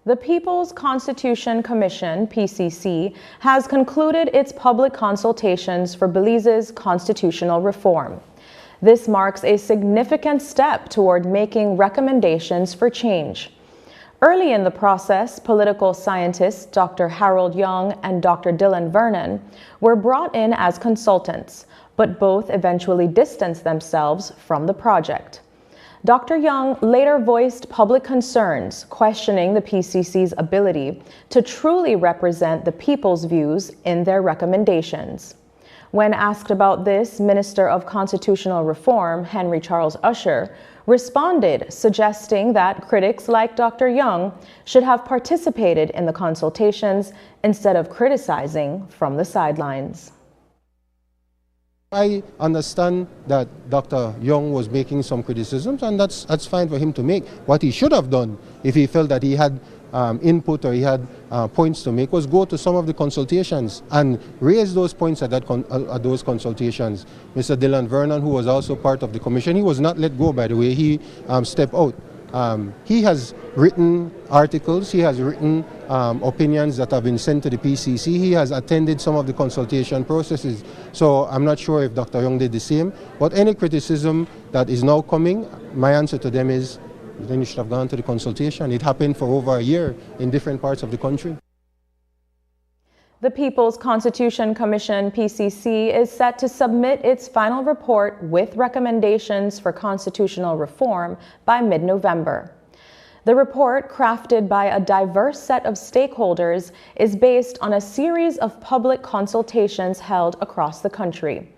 The People's Constitution Commission, PCC, has concluded its public consultations for Belize's constitutional reform. This marks a significant step toward making recommendations for change. Early in the process, political scientists Dr. Harold Young and Dr. Dylan Vernon were brought in as consultants, but both eventually distanced themselves from the project. Dr. Young later voiced public concerns, questioning the PCC's ability to truly represent the people's views in their recommendations. When asked about this, Minister of Constitutional Reform, Henry Charles Usher, responded, suggesting that critics like Dr. Young should have participated in the consultations instead of criticizing from the sidelines. I understand that Dr. Young was making some criticisms, and that's fine for him to make. What he should have done, if he felt that he had input or he had points to make, was go to some of the consultations and raise those points at those consultations. Mr. Dylan Vernon, who was also part of the commission, he was not let go, by the way. He stepped out. He has written articles, he has written opinions that have been sent to the PCC. He has attended some of the consultation processes. So I'm not sure if Dr. Young did the same, but any criticism that is now coming, my answer to them is, then you should have gone to the consultation. It happened for over a year in different parts of the country. The People's Constitution Commission, PCC, is set to submit its final report with recommendations for constitutional reform by mid-November. The report, crafted by a diverse set of stakeholders, is based on a series of public consultations held across the country.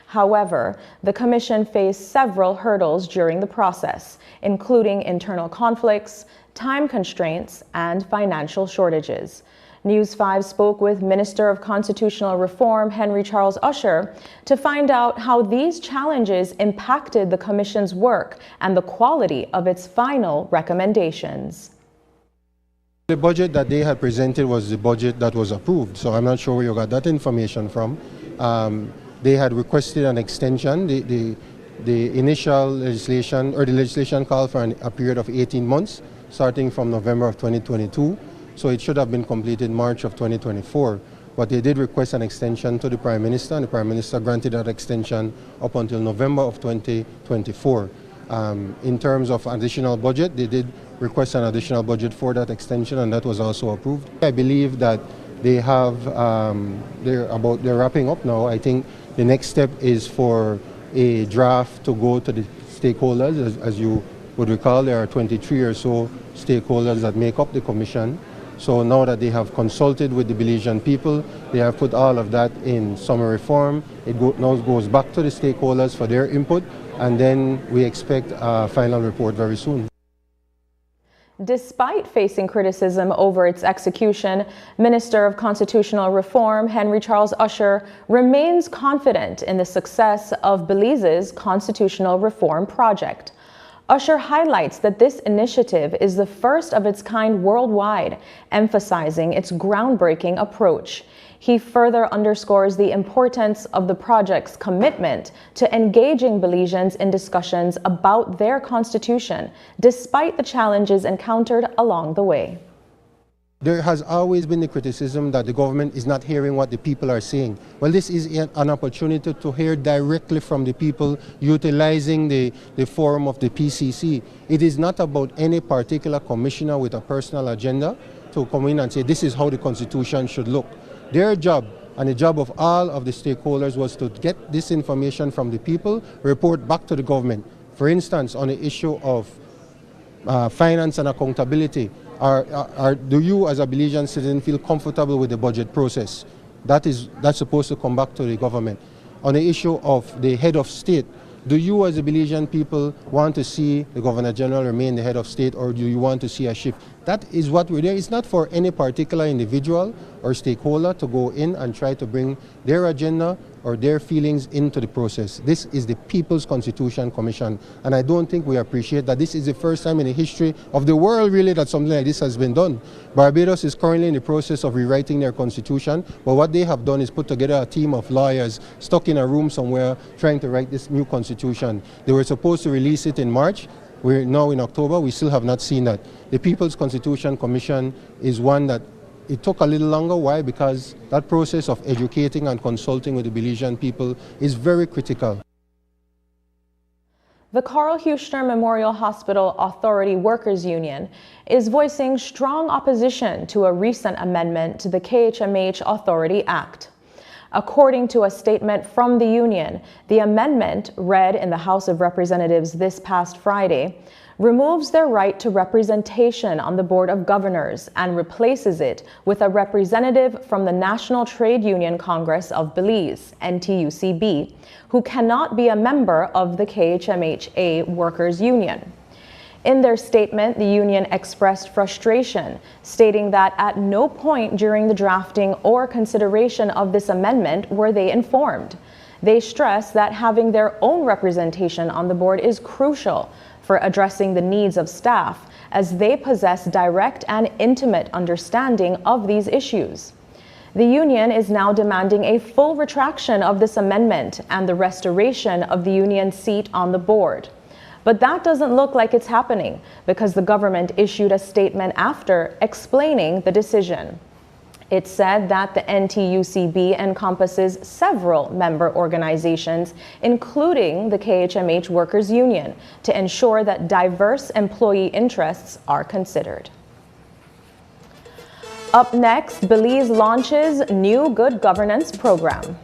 However, the Commission faced several hurdles during the process, including internal conflicts, time constraints, and financial shortages. News 5 spoke with Minister of Constitutional Reform, Henry Charles Usher, to find out how these challenges impacted the Commission's work and the quality of its final recommendations. The budget that they had presented was the budget that was approved, so I'm not sure where you got that information from. They had requested an extension. The initial legislation, or the legislation called for a period of 18 months, starting from November of 2022. So it should have been completed March of 2024. But they did request an extension to the Prime Minister, and the Prime Minister granted that extension up until November of 2024. In terms of additional budget, they did request an additional budget for that extension, and that was also approved. I believe that they have, they're wrapping up now. I think the next step is for a draft to go to the stakeholders. As you would recall, there are 23 or so stakeholders that make up the commission. So now that they have consulted with the Belizean people, they have put all of that in summary form. It now goes back to the stakeholders for their input, and then we expect a final report very soon. Despite facing criticism over its execution, Minister of Constitutional Reform Henry Charles Usher remains confident in the success of Belize's constitutional reform project. Usher highlights that this initiative is the first of its kind worldwide, emphasizing its groundbreaking approach. He further underscores the importance of the project's commitment to engaging Belizeans in discussions about their constitution, despite the challenges encountered along the way. There has always been the criticism that the government is not hearing what the people are saying. Well, this is an opportunity to hear directly from the people utilizing the forum of the PCC. It is not about any particular commissioner with a personal agenda to come in and say this is how the Constitution should look. Their job and the job of all of the stakeholders was to get this information from the people, report back to the government. For instance, on the issue of finance and accountability, do you as a Belizean citizen feel comfortable with the budget process? That's supposed to come back to the government. On the issue of the head of state, do you as a Belizean people want to see the Governor General remain the head of state, or do you want to see a shift? That is what we're doing. It's not for any particular individual or stakeholder to go in and try to bring their agenda or their feelings into the process. This is the People's Constitution Commission, and I don't think we appreciate that this is the first time in the history of the world, really, that something like this has been done. Barbados is currently in the process of rewriting their constitution, but what they have done is put together a team of lawyers stuck in a room somewhere trying to write this new constitution. They were supposed to release it in March. We're now in October. We still have not seen that. The People's Constitution Commission is one that it took a little longer. Why? Because that process of educating and consulting with the Belizean people is very critical. The Carl Huchner Memorial Hospital Authority Workers Union is voicing strong opposition to a recent amendment to the KHMH Authority Act. According to a statement from the union, the amendment, read in the House of Representatives this past Friday, removes their right to representation on the Board of Governors and replaces it with a representative from the National Trade Union Congress of Belize, NTUCB, who cannot be a member of the KHMHA Workers Union. In their statement, the union expressed frustration, stating that at no point during the drafting or consideration of this amendment were they informed. They stress that having their own representation on the board is crucial for addressing the needs of staff, as they possess direct and intimate understanding of these issues. The union is now demanding a full retraction of this amendment and the restoration of the union seat on the board. But that doesn't look like it's happening, because the government issued a statement after explaining the decision. It said that the NTUCB encompasses several member organizations, including the KHMH Workers Union, to ensure that diverse employee interests are considered. Up next, Belize launches new good governance program.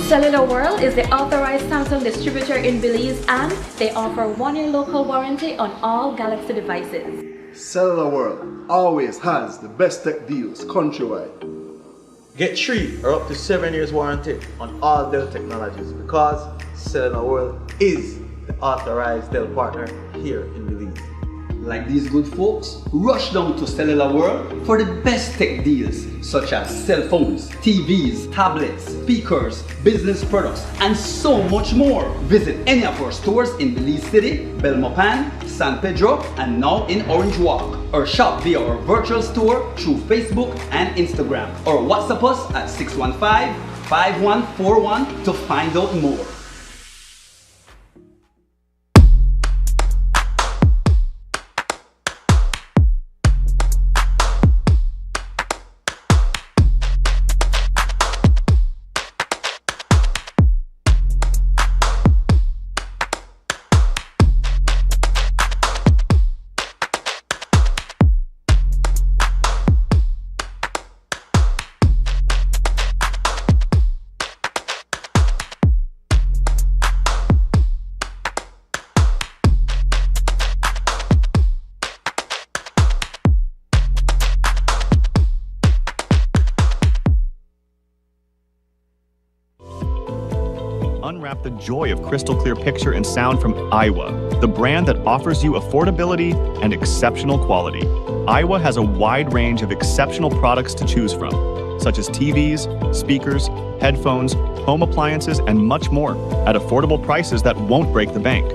Cellular World is the authorized Samsung distributor in Belize, and they offer 1-year local warranty on all Galaxy devices. Cellular World always has the best tech deals countrywide. Get 3 or up to 7 years warranty on all Dell technologies, because Cellular World is the authorized Dell partner here in Belize. Like these good folks, rush down to Cellular World for the best tech deals, such as cell phones, TVs, tablets, speakers, business products, and so much more. Visit any of our stores in Belize City, Belmopan, San Pedro, and now in Orange Walk. Or shop via our virtual store through Facebook and Instagram. Or WhatsApp us at 615-5141 to find out more. Unwrap the joy of crystal clear picture and sound from Iowa, the brand that offers you affordability and exceptional quality. Iowa has a wide range of exceptional products to choose from, such as TVs, speakers, headphones, home appliances, and much more at affordable prices that won't break the bank.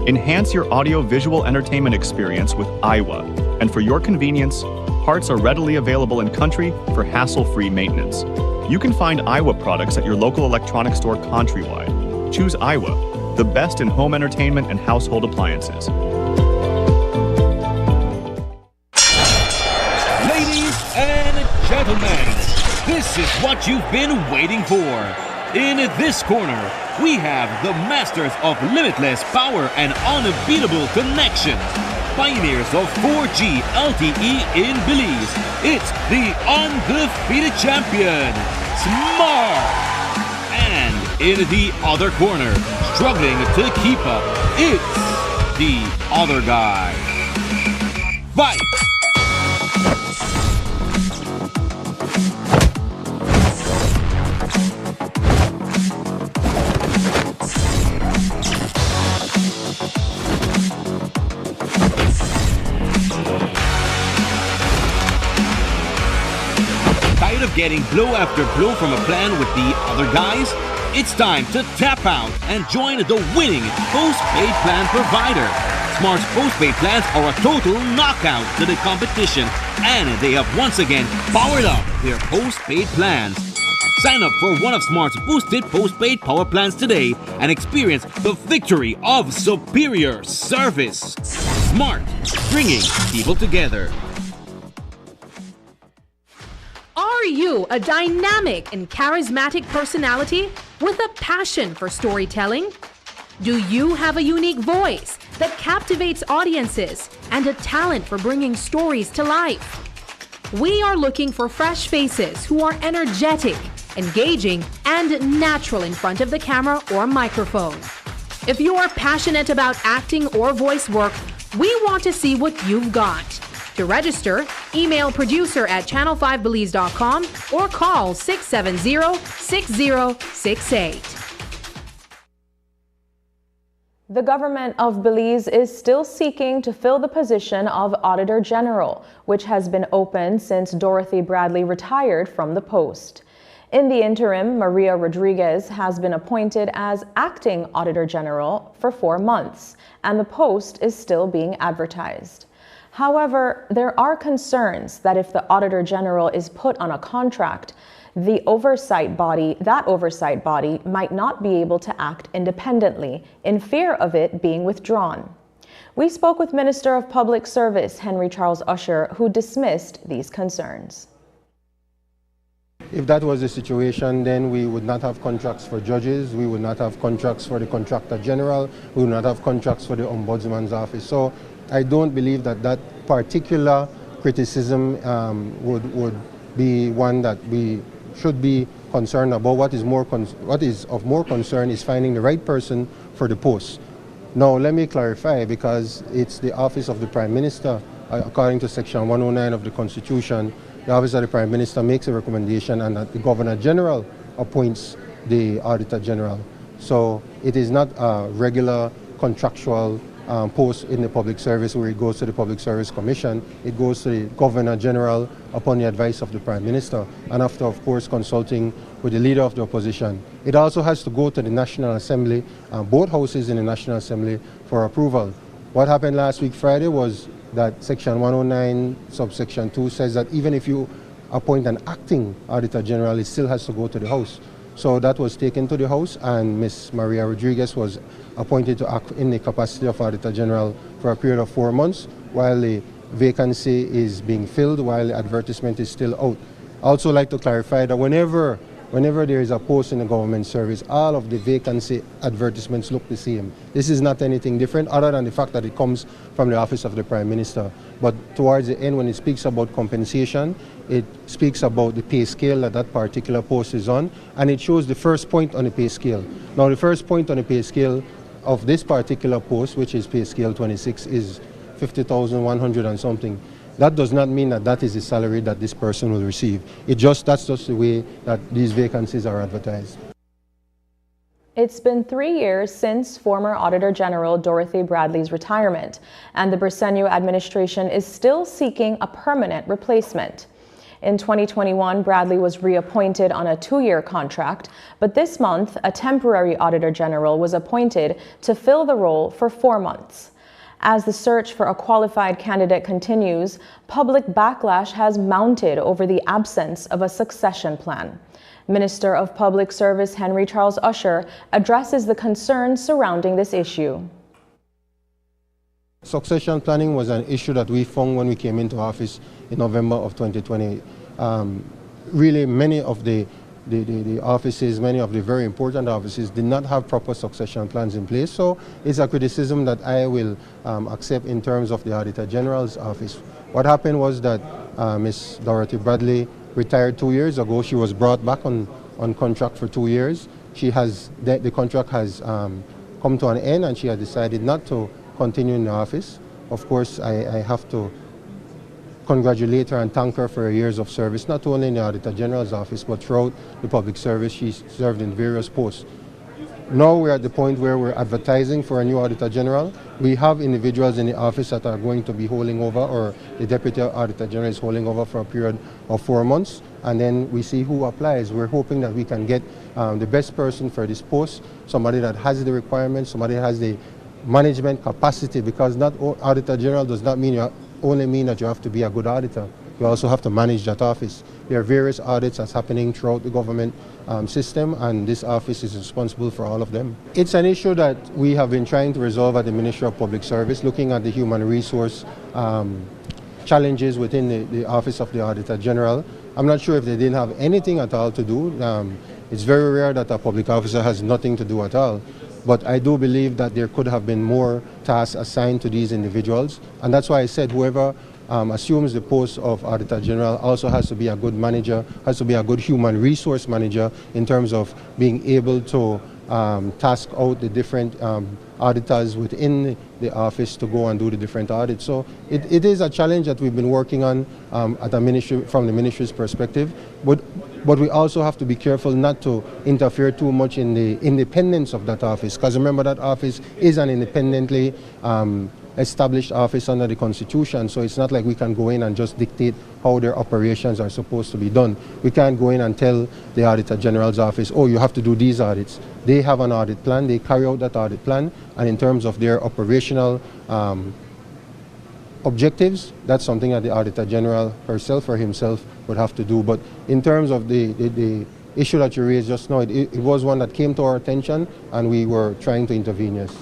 Enhance your audio-visual entertainment experience with Iowa, and for your convenience, parts are readily available in country for hassle-free maintenance. You can find Iowa products at your local electronics store countrywide. Choose Iowa, the best in home entertainment and household appliances. Ladies and gentlemen, this is what you've been waiting for. In this corner, we have the masters of limitless power and unbeatable connection. Pioneers of 4G LTE in Belize. It's the undefeated champion, Smart. And in the other corner, struggling to keep up, it's the other guy. Fight! Of getting blow after blow from a plan with the other guys? It's time to tap out and join the winning postpaid plan provider. Smart's postpaid plans are a total knockout to the competition, and they have once again powered up their postpaid plans. Sign up for one of Smart's boosted postpaid power plans today and experience the victory of superior service. Smart, bringing people together. Are you a dynamic and charismatic personality with a passion for storytelling? Do you have a unique voice that captivates audiences and a talent for bringing stories to life? We are looking for fresh faces who are energetic, engaging, and natural in front of the camera or microphone. If you are passionate about acting or voice work, we want to see what you've got. To register, email producer@channel5belize.com or call 670-6068. The government of Belize is still seeking to fill the position of Auditor General, which has been open since Dorothy Bradley retired from the post. In the interim, Maria Rodriguez has been appointed as acting Auditor General for 4 months, and the post is still being advertised. However, there are concerns that if the Auditor General is put on a contract, that oversight body might not be able to act independently in fear of it being withdrawn. We spoke with Minister of Public Service Henry Charles Usher, who dismissed these concerns. If that was the situation, then we would not have contracts for judges, we would not have contracts for the Contractor General, we would not have contracts for the Ombudsman's Office. So I don't believe that that particular criticism would be one that we should be concerned about. What is of more concern is finding the right person for the post. Now, let me clarify, because it's the Office of the Prime Minister, according to Section 109 of the Constitution, the Office of the Prime Minister makes a recommendation and that the Governor General appoints the Auditor General. So it is not a regular contractual post in the public service where it goes to the Public Service Commission. It goes to the Governor General upon the advice of the Prime Minister and after, of course, consulting with the Leader of the Opposition. It also has to go to the National Assembly, both houses in the National Assembly, for approval. What happened last week Friday was that Section 109 subsection 2 says that even if you appoint an acting Auditor General, it still has to go to the House. So that was taken to the House, and Ms. Maria Rodriguez was appointed to act in the capacity of Auditor General for a period of 4 months while the vacancy is being filled, while the advertisement is still out. I also like to clarify that whenever there is a post in the government service, all of the vacancy advertisements look the same. This is not anything different other than the fact that it comes from the Office of the Prime Minister. But towards the end, when it speaks about compensation, it speaks about the pay scale that that particular post is on, and it shows the first point on the pay scale. Now, the first point on the pay scale of this particular post, which is pay scale 26, is 50,100 and something. That does not mean that that is the salary that this person will receive. That's just the way that these vacancies are advertised. It's been 3 years since former Auditor General Dorothy Bradley's retirement, and the Briceño administration is still seeking a permanent replacement. In 2021, Bradley was reappointed on a 2-year contract, but this month, a temporary Auditor General was appointed to fill the role for 4 months. As the search for a qualified candidate continues, public backlash has mounted over the absence of a succession plan. Minister of Public Service Henry Charles Usher addresses the concerns surrounding this issue. Succession planning was an issue that we found when we came into office in November of 2020. Really, many of the offices, many of the very important offices did not have proper succession plans in place. So it's a criticism that I will accept in terms of the Auditor General's office. What happened was that Ms. Dorothy Bradley retired 2 years ago. She was brought back on contract for 2 years. The contract has come to an end, and she has decided not to continue in the office. Of course, I have to congratulate her and thank her for her years of service, not only in the Auditor General's office, but throughout the public service. She served in various posts. Now we're at the point where we're advertising for a new Auditor General. We have individuals in the office that are going to be holding over, or the Deputy Auditor General is holding over for a period of 4 months, and then we see who applies. We're hoping that we can get the best person for this post, somebody that has the requirements, somebody that has the management capacity, because not Auditor General does not mean only mean that you have to be a good auditor. You also have to manage that office. There are various audits that's happening throughout the government system, and this office is responsible for all of them. It's an issue that we have been trying to resolve at the Ministry of Public Service, looking at the human resource challenges within the Office of the Auditor General. I'm not sure if they didn't have anything at all to do. It's very rare that a public officer has nothing to do at all. But I do believe that there could have been more tasks assigned to these individuals. And that's why I said whoever assumes the post of Auditor General also has to be a good manager, has to be a good human resource manager in terms of being able to task out the different auditors within the office to go and do the different audits. So it is a challenge that we've been working on at a ministry, from the ministry's perspective. But we also have to be careful not to interfere too much in the independence of that office, because remember that office is an independently established office under the Constitution, so it's not like we can go in and just dictate how their operations are supposed to be done. We can't go in and tell the Auditor General's office, oh, you have to do these audits. They have an audit plan, they carry out that audit plan, and in terms of their operational objectives, that's something that the Auditor General herself or himself would have to do. But in terms of the issue that you raised just now, it was one that came to our attention, and we were trying to intervene, yes.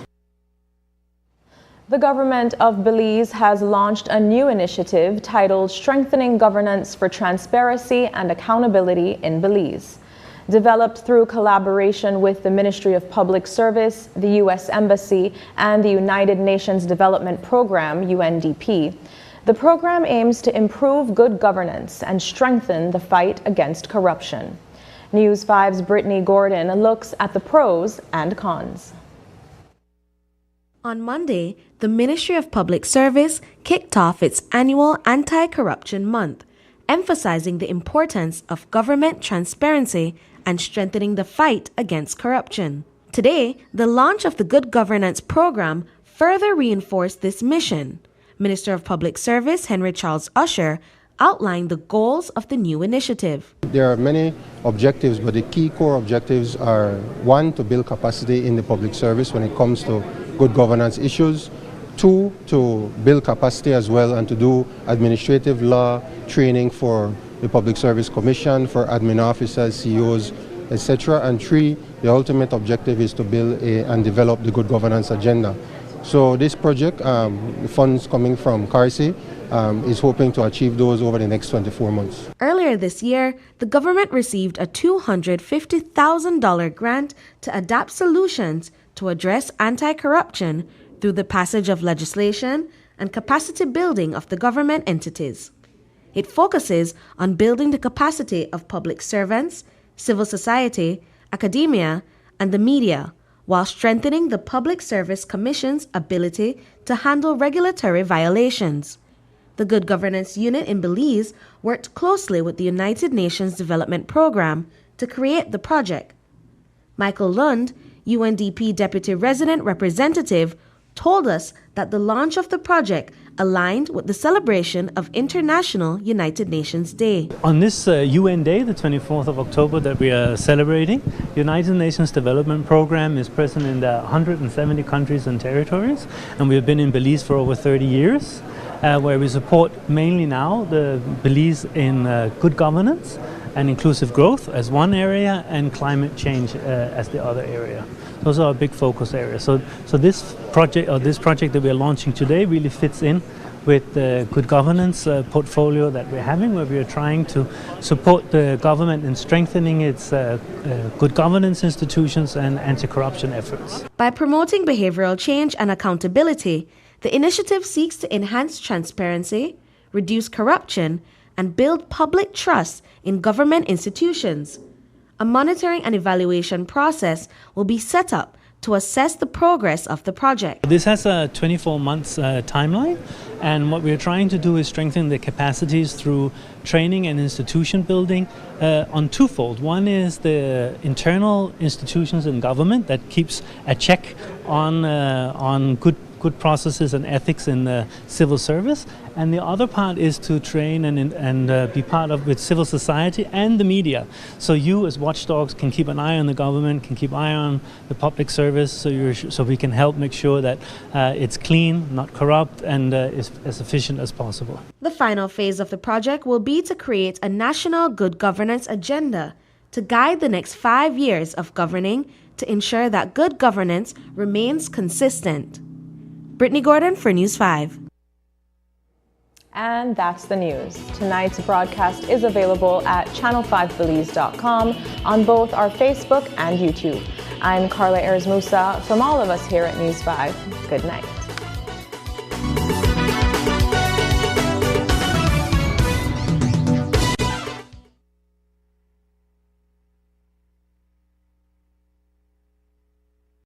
The government of Belize has launched a new initiative titled Strengthening Governance for Transparency and Accountability in Belize. Developed through collaboration with the Ministry of Public Service, the U.S. Embassy, and the United Nations Development Program, UNDP, the program aims to improve good governance and strengthen the fight against corruption. News 5's Brittany Gordon looks at the pros and cons. On Monday, the Ministry of Public Service kicked off its annual Anti-Corruption Month, emphasizing the importance of government transparency and strengthening the fight against corruption. Today, the launch of the Good Governance Program further reinforced this mission. Minister of Public Service Henry Charles Usher outlined the goals of the new initiative. There are many objectives, but the key core objectives are: 1, to build capacity in the public service when it comes to good governance issues; 2, to build capacity as well and to do administrative law training for the Public Service Commission, for admin officers, CEOs, etc. And 3, the ultimate objective is to build and develop the good governance agenda. So this project, the funds coming from CARSI, is hoping to achieve those over the next 24 months. Earlier this year, the government received a $250,000 grant to adapt solutions to address anti-corruption through the passage of legislation and capacity building of the government entities. It focuses on building the capacity of public servants, civil society, academia, and the media, while strengthening the Public Service Commission's ability to handle regulatory violations. The Good Governance Unit in Belize worked closely with the United Nations Development Program to create the project. Michael Lund, UNDP Deputy Resident Representative told us that the launch of the project aligned with the celebration of International United Nations Day. On this UN Day, the 24th of October that we are celebrating, United Nations Development Program is present in 170 countries and territories, and we have been in Belize for over 30 years, where we support mainly now the Belize in good governance and inclusive growth as one area, and climate change as the other area. Those are our big focus areas. So this project that we're launching today really fits in with the good governance portfolio that we're having, where we are trying to support the government in strengthening its good governance institutions and anti-corruption efforts. By promoting behavioral change and accountability, the initiative seeks to enhance transparency, reduce corruption, and build public trust in government institutions. A monitoring and evaluation process will be set up to assess the progress of the project. This has a 24 months timeline, and what we're trying to do is strengthen the capacities through training and institution building on twofold. One is the internal institutions in government that keeps a check on good processes and ethics in the civil service, and the other part is to train and be part of with civil society and the media. So you as watchdogs can keep an eye on the government, can keep an eye on the public service, so we can help make sure that it's clean, not corrupt, and is as efficient as possible. The final phase of the project will be to create a national good governance agenda to guide the next 5 years of governing to ensure that good governance remains consistent. Brittany Gordon for News 5. And that's the news. Tonight's broadcast is available at channel5belize.com on both our Facebook and YouTube. I'm Carla Ayers Musa from all of us here at News 5. Good night.